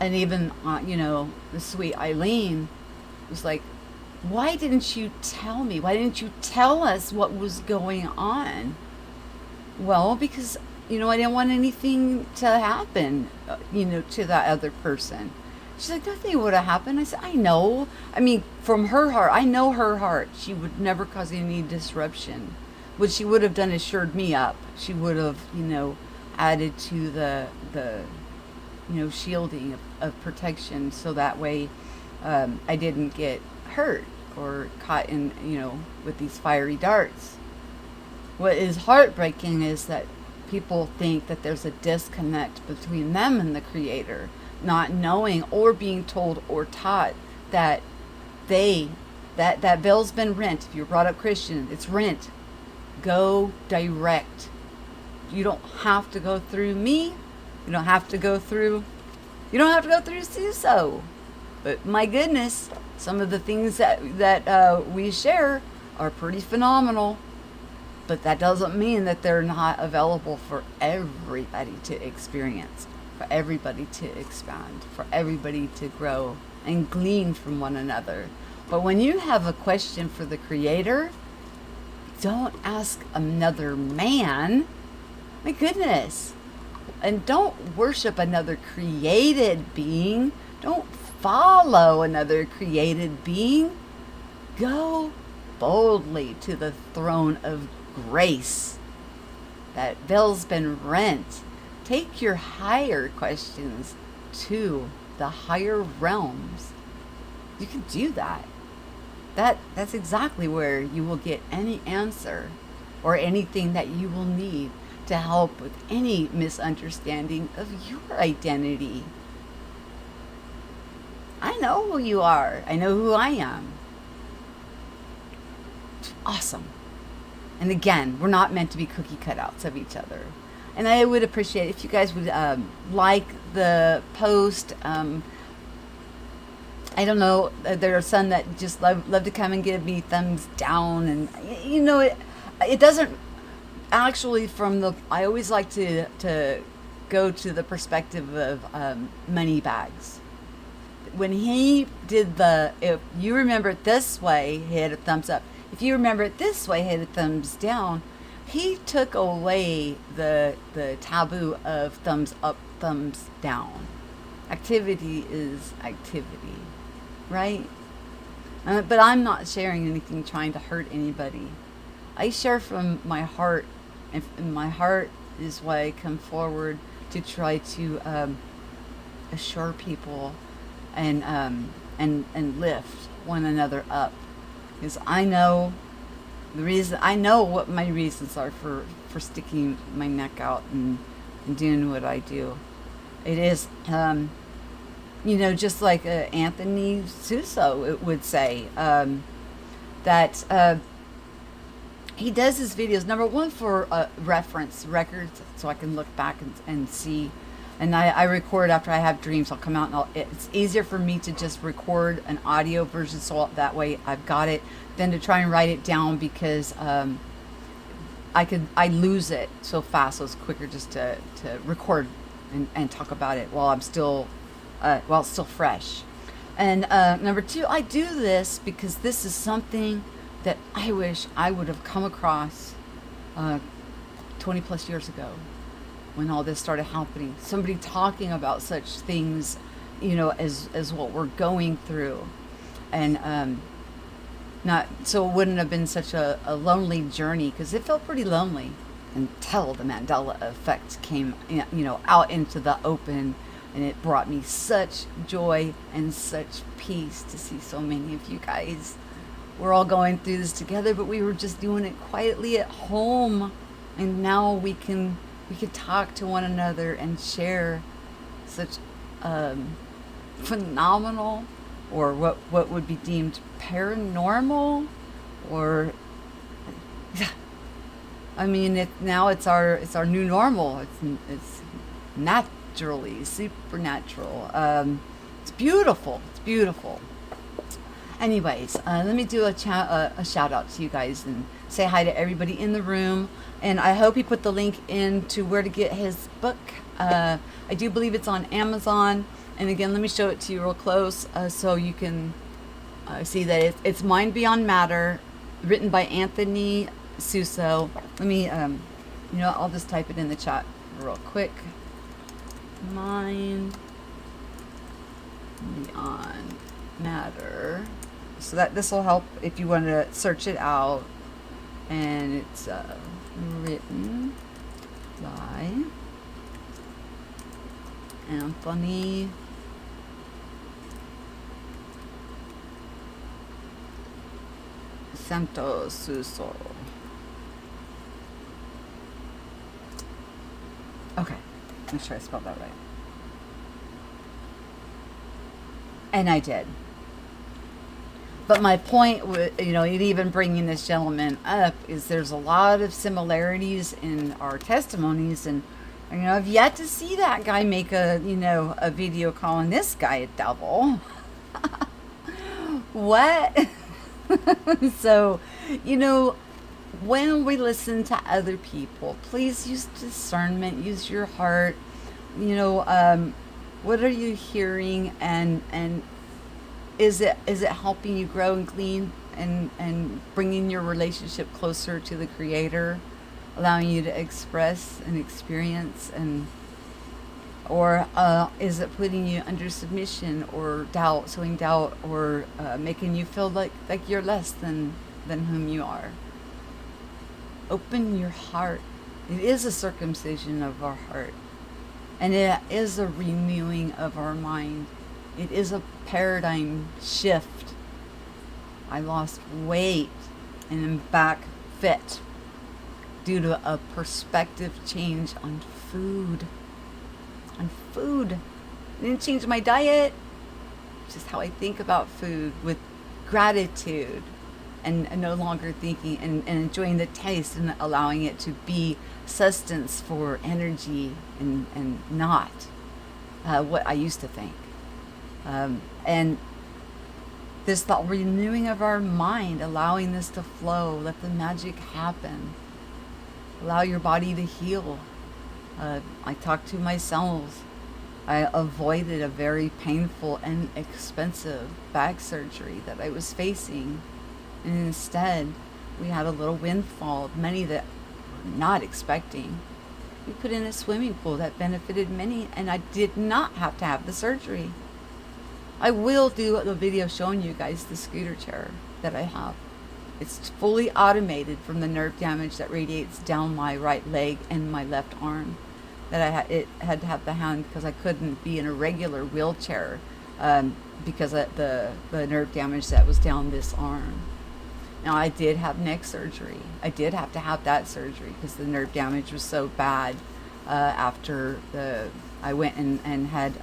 even, the sweet Eileen was like, why didn't you tell me? Why didn't you tell us what was going on? Well, because, I didn't want anything to happen, to that other person. She's like, nothing would have happened. I said, I know. I mean, from her heart, I know her heart. She would never cause any disruption. What she would have done is shored me up. She would have, added to the shielding of protection, so that way I didn't get hurt or caught in, with these fiery darts. What is heartbreaking is that people think that there's a disconnect between them and the Creator, not knowing or being told or taught that that veil's been rent. If you're brought up Christian, it's rent. Go direct. You don't have to go through me. You don't have to go through Suso. But my goodness, some of the things that we share are pretty phenomenal. But that doesn't mean that they're not available for everybody to experience, for everybody to expand, for everybody to grow and glean from one another. But when you have a question for the Creator, don't ask another man. My goodness. And don't worship another created being. Don't follow another created being. Go boldly to the throne of grace. That veil's been rent. Take your higher questions to the higher realms. You can do that. That's exactly where you will get any answer. or anything that you will need to help with any misunderstanding of your identity. I know who you are. I know who I am. Awesome. And again, we're not meant to be cookie cutouts of each other. And I would appreciate if you guys would like the post. I don't know. There are some that just love to come and give me thumbs down, and you know it doesn't actually from the. I always like to go to the perspective of money bags. When he did if you remember it this way, he had a thumbs up. If you remember it this way, he had a thumbs down. He took away the taboo of thumbs up, thumbs down. Activity is activity, right? But I'm not sharing anything trying to hurt anybody. I share from my heart, and my heart is why I come forward to try to assure people and lift one another up. Because I know what my reasons are for sticking my neck out and doing what I do. It is, just like Anthony Suso would say, that he does his videos, number one, for reference records, so I can look back and see. And I record after I have dreams. I'll come out and it's easier for me to just record an audio version, so that way I've got it, than to try and write it down, because I lose it so fast. So it's quicker just to record and talk about it while I'm still it's still fresh. And number two, I do this because this is something that I wish I would have come across 20 plus years ago, when all this started happening. Somebody talking about such things, as what we're going through. And not so it wouldn't have been such a lonely journey, because it felt pretty lonely until the Mandela effect came out into the open, and it brought me such joy and such peace to see so many of you guys. We're all going through this together, but we were just doing it quietly at home, and now we can talk to one another and share such phenomenal, or what would be deemed paranormal, or I mean, now it's our new normal. It's naturally supernatural. It's beautiful. It's beautiful. Anyways, let me do a shout out to you guys and say hi to everybody in the room. And I hope he put the link into where to get his book. I do believe it's on Amazon. And again, let me show it to you real close, so you can see that it's Mind Beyond Matter, written by Anthony Suso. Let me, I'll just type it in the chat real quick. Mind Beyond Matter. So that this will help if you want to search it out. And it's written by Anthony Santos Suso. Okay, make sure I spelled that right. And I did. But my point with, even bringing this gentleman up, is there's a lot of similarities in our testimonies, and I've yet to see that guy make a video calling this guy a devil. What? So, when we listen to other people, please use discernment, use your heart. What are you hearing, and is it helping you grow and glean and bringing your relationship closer to the Creator, allowing you to express and experience, or is it putting you under submission or doubt, sowing doubt, or making you feel like you're less than whom you are? Open your heart. It is a circumcision of our heart, and it is a renewing of our mind. It is a paradigm shift. I lost weight and am back fit. due to a perspective change on food. On food. I didn't change my diet, just how I think about food with gratitude, and no longer thinking and enjoying the taste and allowing it to be sustenance for energy, and not what I used to think. And this thought renewing of our mind, allowing this to flow, let the magic happen, allow your body to heal. I talked to my cells. I avoided a very painful and expensive back surgery that I was facing. And instead, we had a little windfall, money that we're not expecting. We put in a swimming pool that benefited many, and I did not have to have the surgery. I will do the video showing you guys the scooter chair that I have. It's fully automated from the nerve damage that radiates down my right leg and my left arm. That it had to have the hand because I couldn't be in a regular wheelchair because of the nerve damage that was down this arm. Now, I did have neck surgery. I did have to have that surgery because the nerve damage was so bad after I went and had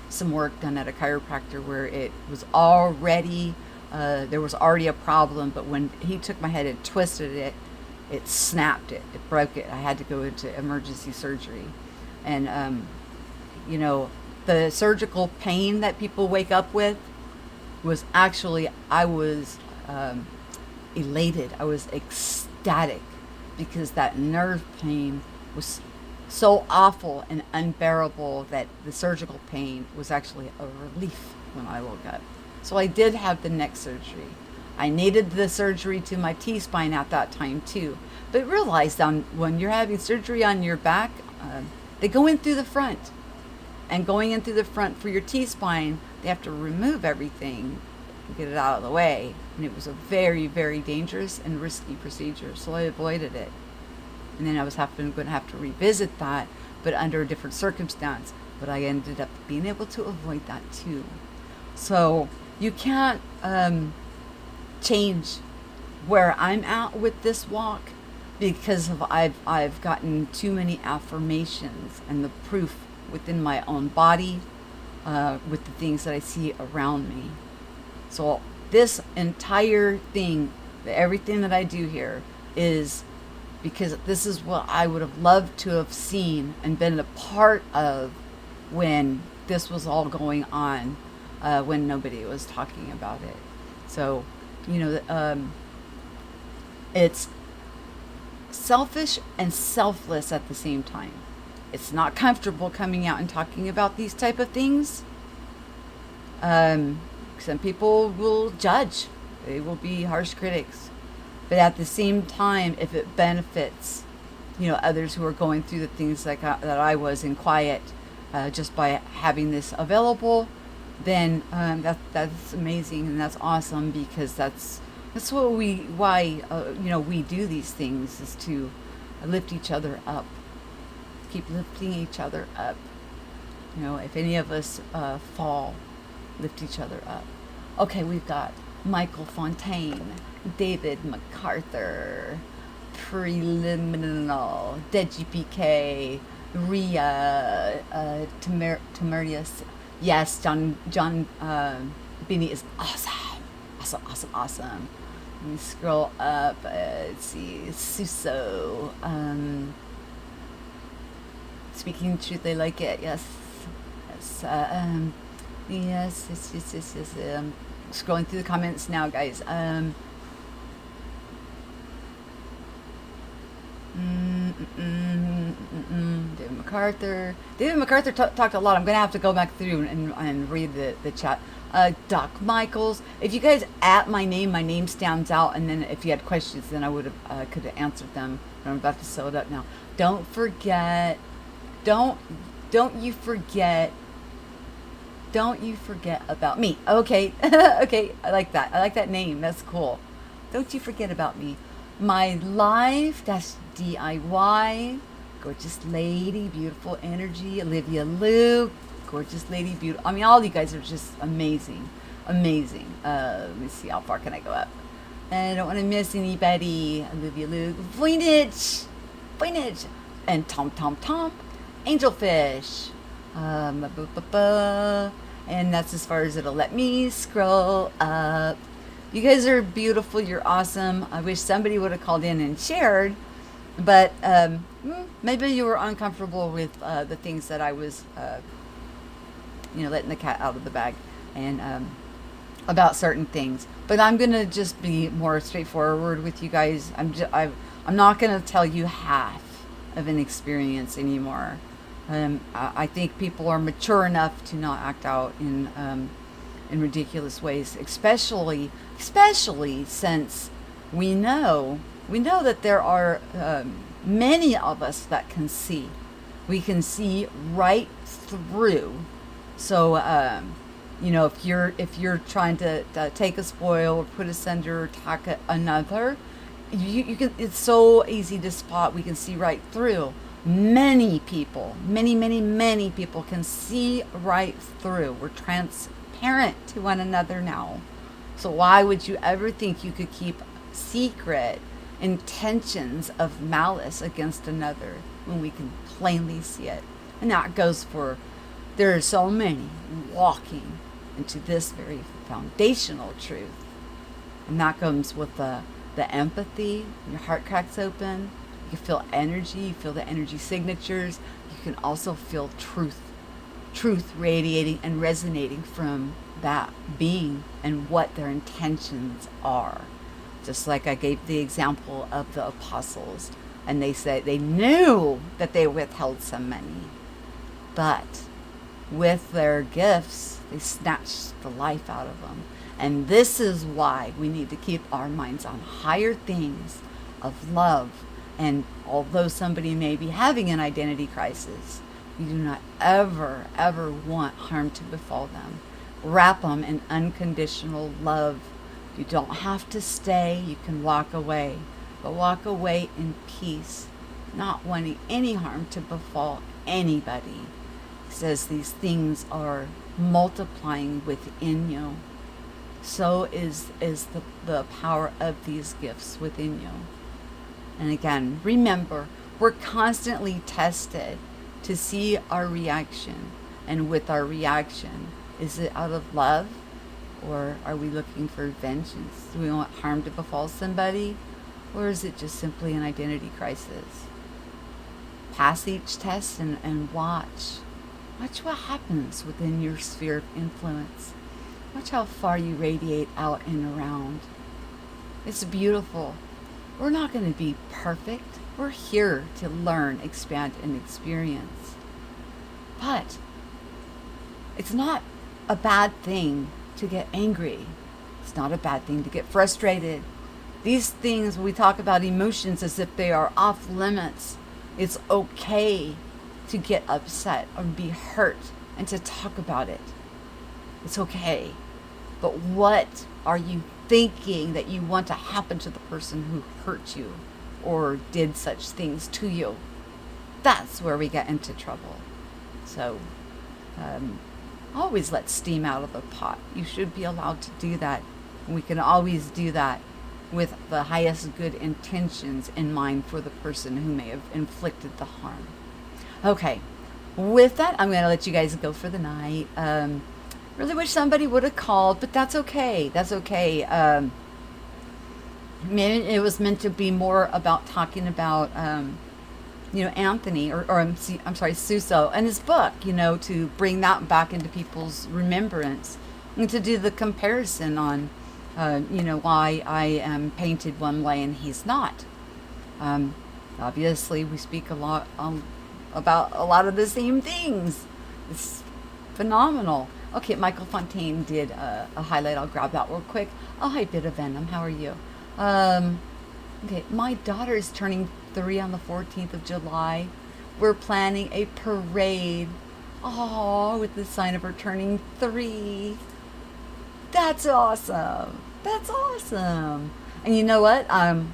some work done at a chiropractor where it was already, there was already a problem, but when he took my head and twisted it, it snapped it. It broke it. I had to go into emergency surgery. And, you know, the surgical pain that people wake up with was actually, I was elated. I was ecstatic because that nerve pain was so awful and unbearable that the surgical pain was actually a relief when I woke up. So I did have the neck surgery. I needed the surgery to my T-spine at that time too. But realize when you're having surgery on your back, they go in through the front. And going in through the front for your T-spine, they have to remove everything and get it out of the way. And it was a very, very dangerous and risky procedure, so I avoided it. And then I was going to have to revisit that, but under a different circumstance. But I ended up being able to avoid that too. So you can't change where I'm at with this walk because I've gotten too many affirmations and the proof within my own body with the things that I see around me. So this entire thing, everything that I do here is because this is what I would have loved to have seen and been a part of when this was all going on, when nobody was talking about it. So, you know, it's selfish and selfless at the same time. It's not comfortable coming out and talking about these type of things. Some people will judge. They will be harsh critics. But at the same time, if it benefits, you know, others who are going through the things like that I was in quiet, just by having this available, then that's amazing and that's awesome, because that's what why you know, we do these things, is to lift each other up, keep lifting each other up. You know, if any of us fall, lift each other up. Okay, we've got Michael Fontaine, David MacArthur, Preliminal, Deji PK, Ria, Tamarius. Yes, John Beanie is awesome. Let me scroll up. Let's see, Suso. Speaking truth, I like it. Yes. Yes. Scrolling through the comments now, guys. David MacArthur talked a lot. I'm gonna have to go back through and read the chat. Doc Michaels, if you guys at my name stands out, and then if you had questions, then I would have could have answered them. But I'm about to sew it up now. Don't forget about me. Okay. Okay, I like that. I like that name. That's cool. Don't you forget about me. My life, that's DIY. Gorgeous lady, beautiful energy. Olivia Lieu, gorgeous lady, beautiful. I mean, all you guys are just amazing. Let me see, how far can I go up? And I don't want to miss anybody. Olivia Luke, Voynich, Voynich, and Tom Tom Tom, Angelfish. And that's as far as it'll let me scroll up. You guys are beautiful. You're awesome. I wish somebody would have called in and shared, but maybe you were uncomfortable with the things that I was, letting the cat out of the bag and about certain things. But I'm gonna just be more straightforward with you guys. I'm not gonna tell you half of an experience anymore. I think people are mature enough to not act out in ridiculous ways, especially since we know that there are many of us that can see. We can see right through. So if you're trying to take a spoil or put asunder or attack another, you can. It's so easy to spot. We can see right through. Many people can see right through. We're transparent to one another now. So why would you ever think you could keep secret intentions of malice against another when we can plainly see it? And that goes for, there are so many walking into this very foundational truth. And that comes with the empathy. Your heart cracks open. You can feel energy. You feel the energy signatures. You can also feel truth radiating and resonating from that being and what their intentions are. Just like I gave the example of the apostles, and they said they knew that they withheld some money, but with their gifts, they snatched the life out of them. And this is why we need to keep our minds on higher things of love. And although somebody may be having an identity crisis, you do not ever, ever want harm to befall them. Wrap them in unconditional love. You don't have to stay. You can walk away. But walk away in peace, not wanting any harm to befall anybody. He says these things are multiplying within you. So is the power of these gifts within you. And again, remember, we're constantly tested to see our reaction. And with our reaction, is it out of love? Or are we looking for vengeance? Do we want harm to befall somebody? Or is it just simply an identity crisis? Pass each test and watch. Watch what happens within your sphere of influence. Watch how far you radiate out and around. It's beautiful. We're not going to be perfect. We're here to learn, expand, and experience. But it's not a bad thing to get angry. It's not a bad thing to get frustrated. These things, we talk about emotions as if they are off limits. It's okay to get upset or be hurt and to talk about it. It's okay. But what are you thinking that you want to happen to the person who hurt you or did such things to you? That's where we get into trouble. So always let steam out of the pot. You should be allowed to do that. We can always do that with the highest good intentions in mind for the person who may have inflicted the harm. Okay, with that, I'm going to let you guys go for the night. Really wish somebody would have called, but that's okay. That's okay. Maybe it was meant to be more about talking about, Anthony, or I'm sorry, Suso, and his book, to bring that back into people's remembrance and to do the comparison on, why I am painted one way and he's not. Obviously, we speak a lot about a lot of the same things. It's phenomenal. Okay, Michael Fontaine did a highlight. I'll grab that real quick. Oh, hi, Bit of Venom. How are you? Okay, my daughter is turning 3 on the 14th of July. We're planning a parade. Oh, with the sign of her turning 3. That's awesome. That's awesome. And you know what? On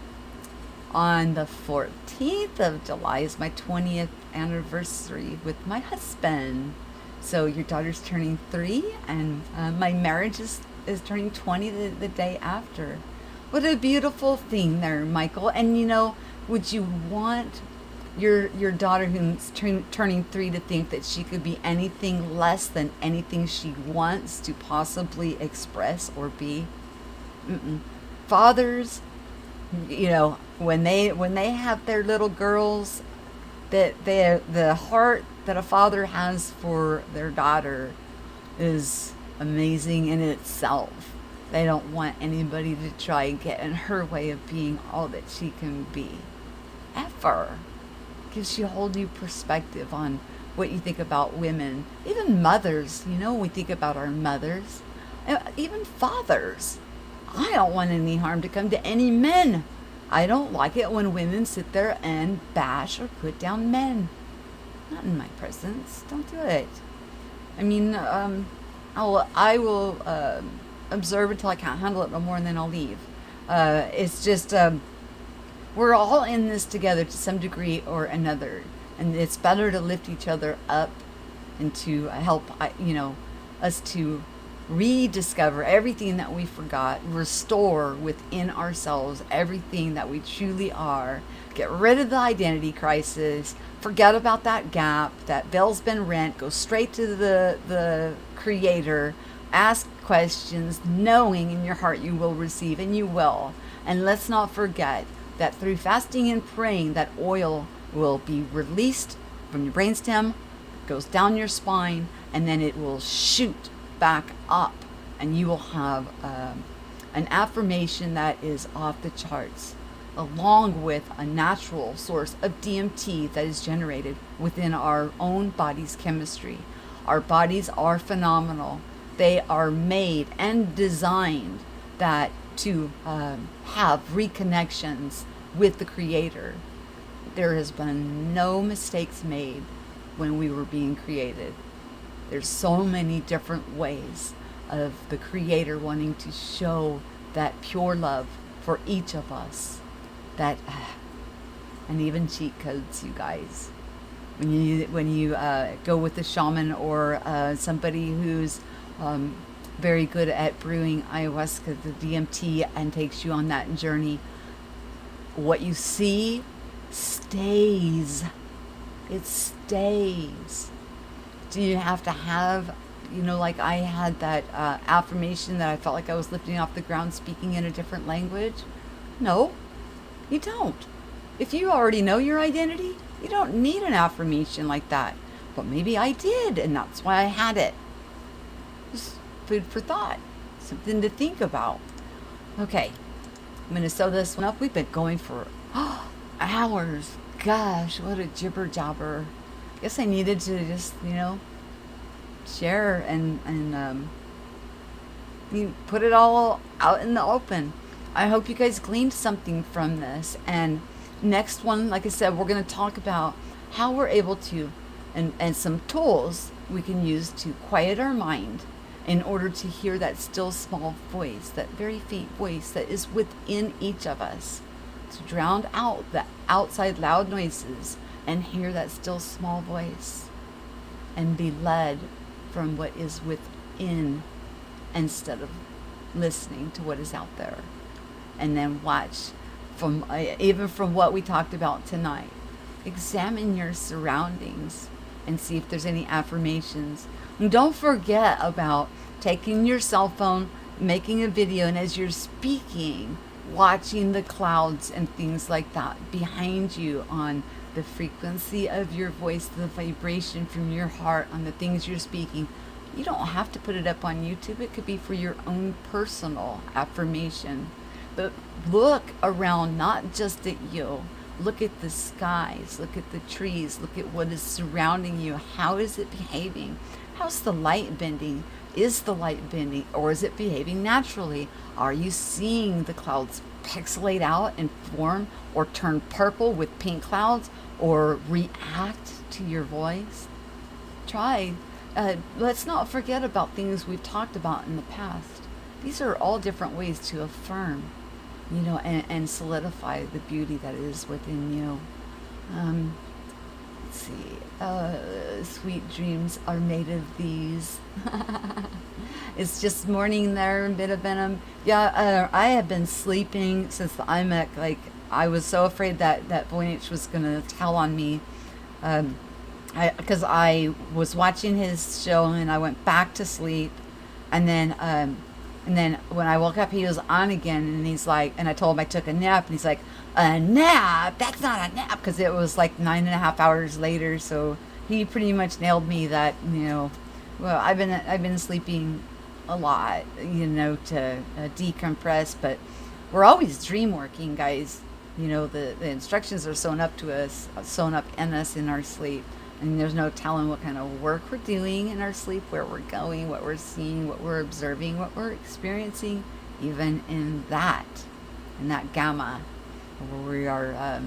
the 14th of July is my 20th anniversary with my husband. So your daughter's turning 3, and my marriage is turning 20 the day after. What a beautiful thing there, Michael. And you know, would you want your daughter who's turning 3 to think that she could be anything less than anything she wants to possibly express or be? Mm-mm. Fathers, you know, when they have their little girls, that the heart that a father has for their daughter is amazing in itself. They don't want anybody to try and get in her way of being all that she can be. Ever. Gives you a whole new perspective on what you think about women. Even mothers, you know, we think about our mothers. Even fathers. I don't want any harm to come to any men. I don't like it when women sit there and bash or put down men. Not in my presence. Don't do it. I mean, I will observe until I can't handle it no more, and then I'll leave. It's just, we're all in this together to some degree or another, and it's better to lift each other up and to help, you know, us to rediscover everything that we forgot, restore within ourselves everything that we truly are, get rid of the identity crisis, forget about that gap, that veil's been rent, go straight to the creator, ask questions, knowing in your heart you will receive, and you will. And let's not forget that through fasting and praying, that oil will be released from your brainstem, goes down your spine, and then it will shoot back up, and you will have an affirmation that is off the charts, along with a natural source of DMT that is generated within our own body's chemistry. Our bodies are phenomenal. They are made and designed that to have reconnections with the Creator. There has been no mistakes made when we were being created. There's so many different ways of the Creator wanting to show that pure love for each of us. That, and even cheat codes, you guys. When you go with a shaman or somebody who's very good at brewing ayahuasca, the DMT, and takes you on that journey, what you see stays. It stays. Do you have to have, you know, like I had that affirmation that I felt like I was lifting off the ground speaking in a different language? No, you don't. If you already know your identity, you don't need an affirmation like that. But maybe I did, and that's why I had it. Just food for thought. Something to think about. Okay, I'm going to sew this one up. We've been going for hours. Gosh, what a jibber jabber. Guess I needed to just, you know, share and you put it all out in the open. I hope you guys gleaned something from this. And next one, like I said, we're going to talk about how we're able to, and some tools we can use to quiet our mind in order to hear that still small voice, that very faint voice that is within each of us, to drown out the outside loud noises and hear that still small voice and be led from what is within instead of listening to what is out there. And then watch from even from what we talked about tonight. Examine your surroundings and see if there's any affirmations. And don't forget about taking your cell phone, making a video, and as you're speaking, watching the clouds and things like that behind you on the frequency of your voice, the vibration from your heart on the things you're speaking. You don't have to put it up on YouTube. It could be for your own personal affirmation. But look around, not just at you. Look at the skies, look at the trees, look at what is surrounding you. How is it behaving? How's the light bending? Is the light bending, or is it behaving naturally? Are you seeing the clouds pixelate out and form, or turn purple with pink clouds, or react to your voice? Try. Let's not forget about things we've talked about in the past. These are all different ways to affirm, you know, and solidify the beauty that is within you. Let's see. Sweet dreams are made of these. It's just morning there in Bit of Venom. Yeah, I have been sleeping since the IMEC. Like, I was so afraid that Voynich was going to tell on me. Um, because I was watching his show and I went back to sleep, and then when I woke up, he was on again, and he's like, and I told him I took a nap, and he's like, a nap? That's not a nap, because it was like 9.5 hours later. So he pretty much nailed me that, well, I've been sleeping a lot, to decompress, but we're always dream working, guys. The instructions are sewn up to us, sewn up in us in our sleep. And there's no telling what kind of work we're doing in our sleep, where we're going, what we're seeing, what we're observing, what we're experiencing, even in that gamma, where we are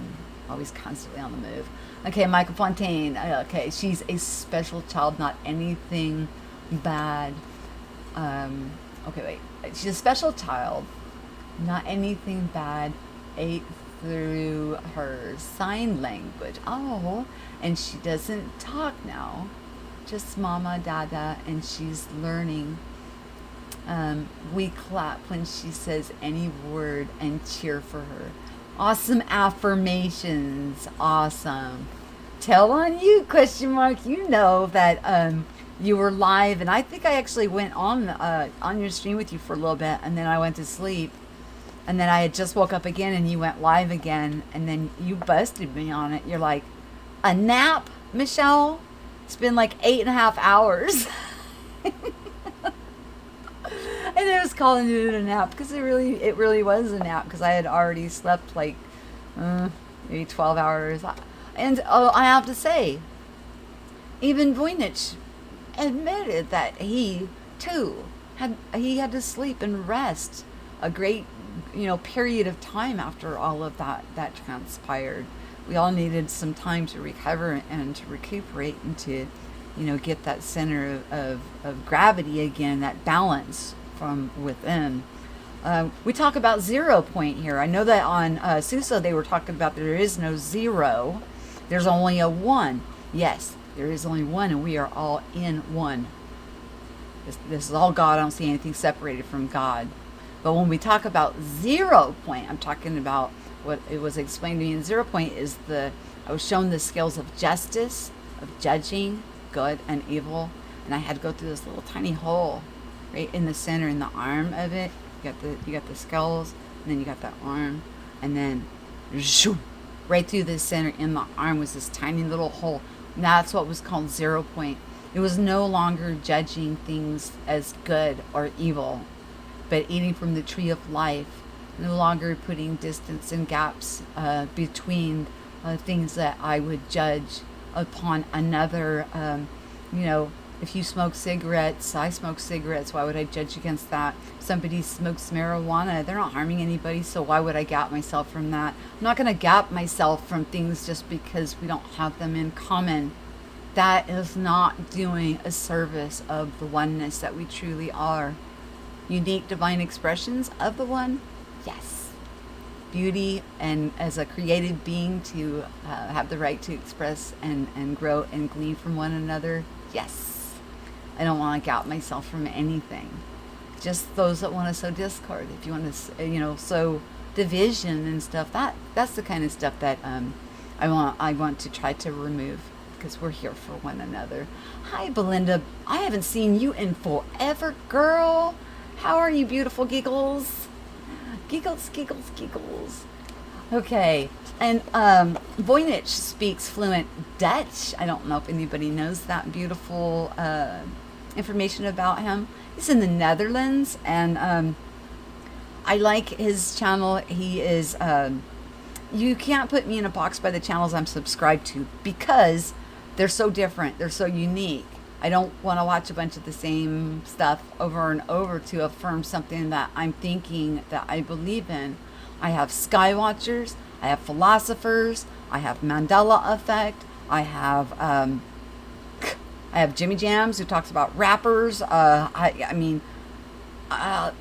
always constantly on the move. Okay, Michael Fontaine. Okay, she's a special child, not anything bad. Okay, wait. She's a special child, not anything bad. Ate through her sign language. Oh, and she doesn't talk now, just mama, dada, and she's learning. We clap when she says any word and cheer for her. Awesome affirmations. Awesome. Tell on you, question mark. You know that you were live, and I think I actually went on your stream with you for a little bit, and then I went to sleep. And then I had just woke up again, and you went live again, and then you busted me on it. You're like, a nap, Michelle? It's been like 8.5 hours. And I was calling it a nap, because it really was a nap, because I had already slept like maybe 12 hours. And I have to say, even Voynich admitted that he too had to sleep and rest a great period of time after all of that transpired. We all needed some time to recover and to recuperate and to get that center of gravity again, that balance from within. We talk about 0 point here. I know that on Suso they were talking about there is no 0, there's only a 1. Yes, there is only 1, and we are all in 1. This is all God. I don't see anything separated from God. But when we talk about 0 point, I'm talking about what it was explained to me in 0 point is I was shown the scales of justice, of judging good and evil, and I had to go through this little tiny hole right in the center, in the arm of it. You got the scales, and then you got that arm, and then right through the center in the arm was this tiny little hole. And that's what was called 0 point. It was no longer judging things as good or evil, but eating from the tree of life, no longer putting distance and gaps between things that I would judge upon another. If you smoke cigarettes, I smoke cigarettes, why would I judge against that? Somebody smokes marijuana, they're not harming anybody, so why would I gap myself from that? I'm not going to gap myself from things just because we don't have them in common. That is not doing a service of the oneness that we truly are. Unique divine expressions of the one, yes. Beauty, and as a creative being to have the right to express and grow and glean from one another, yes. I don't want to gap myself from anything. Just those that want to sow discord, if you want to, sow division and stuff, that's the kind of stuff that I want to try to remove, because we're here for one another. Hi, Belinda. I haven't seen you in forever, girl. How are you, beautiful giggles? Giggles, giggles, giggles. Okay, and Voynich speaks fluent Dutch. I don't know if anybody knows that beautiful information about him. He's in the Netherlands, and I like his channel. He is, you can't put me in a box by the channels I'm subscribed to, because they're so different. They're so unique. I don't want to watch a bunch of the same stuff over and over to affirm something that I'm thinking that I believe in. I have sky watchers, I have philosophers, I have Mandela effect, I have Jimmy Jams who talks about rappers. I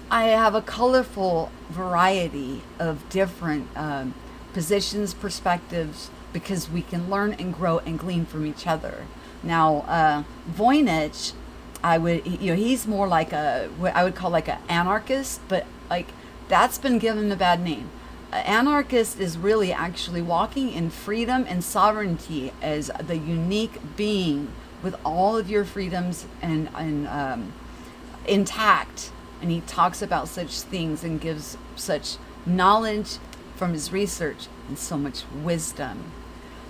have a colorful variety of different positions, perspectives, because we can learn and grow and glean from each other. Now, Voynich I would, he's more like what I would call like an anarchist, but like that's been given a bad name. An anarchist is really actually walking in freedom and sovereignty as the unique being with all of your freedoms and intact. And he talks about such things and gives such knowledge from his research and so much wisdom.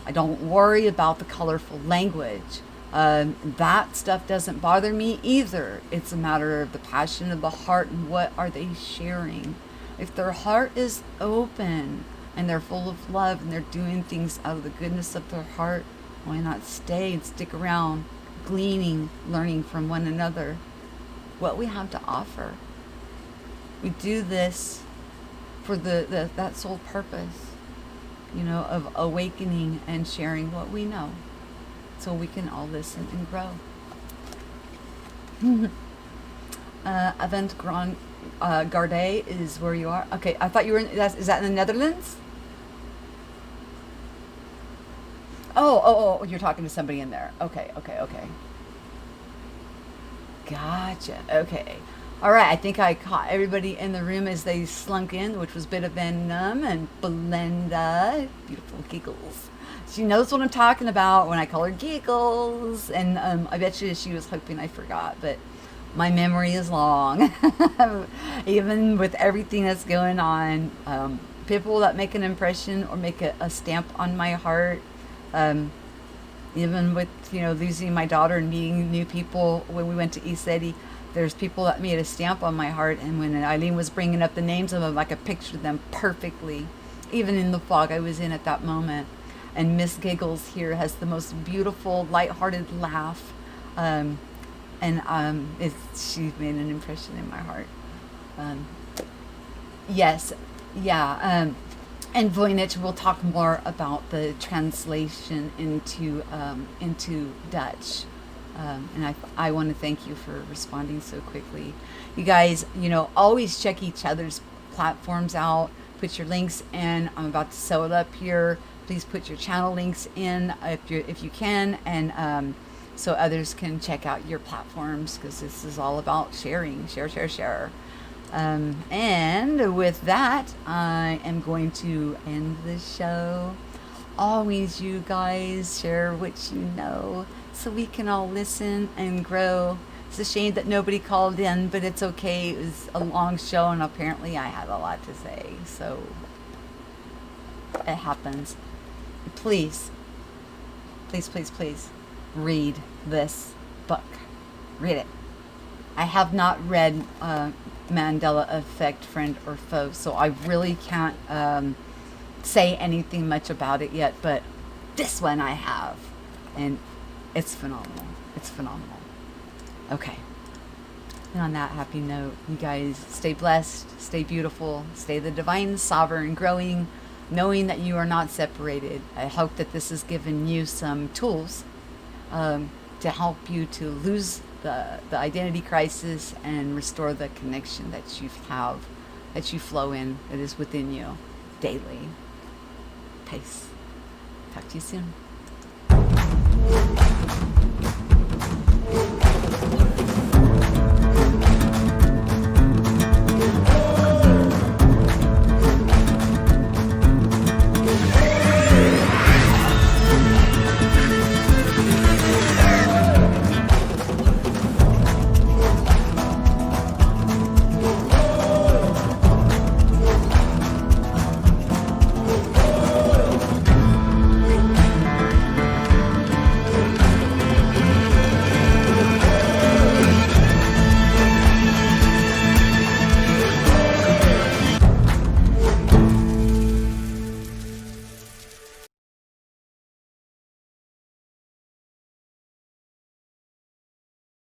I don't worry about the colorful language. That stuff doesn't bother me either. It's a matter of the passion of the heart and what are they sharing. If their heart is open and they're full of love and they're doing things out of the goodness of their heart, why not stay and stick around, gleaning, learning from one another what we have to offer. We do this for that sole purpose, of awakening and sharing what we know, so we can all listen and grow. Avant Garde is where you are. Okay, I thought you were in, is that in the Netherlands? Oh, you're talking to somebody in there. Okay. Gotcha. Okay. All right, I think I caught everybody in the room as they slunk in, which was Bit of Venom and Belinda. Beautiful giggles. She knows what I'm talking about when I call her giggles. And I bet you she was hoping I forgot, but my memory is long. Even with everything that's going on, people that make an impression or make a stamp on my heart, even with, losing my daughter and meeting new people when we went to East City, there's people that made a stamp on my heart. And when Eileen was bringing up the names of them, I could picture them perfectly, even in the fog I was in at that moment. And Miss Giggles here has the most beautiful, lighthearted laugh. She made an impression in my heart. Yes, yeah. And Voynich will talk more about the translation into Dutch. And I want to thank you for responding so quickly. You guys, always check each other's platforms out. Put your links in. I'm about to sew it up here. Please put your channel links in if you can, and so others can check out your platforms, because this is all about sharing. Share. And with that, I am going to end the show. Always, you guys, share what you know, so we can all listen and grow. It's a shame that nobody called in, but it's okay. It was a long show, and apparently I had a lot to say, so it happens. Please read this book. Read it. I have not read Mandela Effect, Friend or Foe, so I really can't say anything much about it yet, but this one I have, and it's phenomenal. Okay, and on that happy note, you guys stay blessed, stay beautiful, stay the divine, sovereign, growing, knowing that you are not separated. I hope that this has given you some tools to help you to lose the identity crisis and restore the connection that you have, that you flow in, that is within you daily. Peace. Talk to you soon.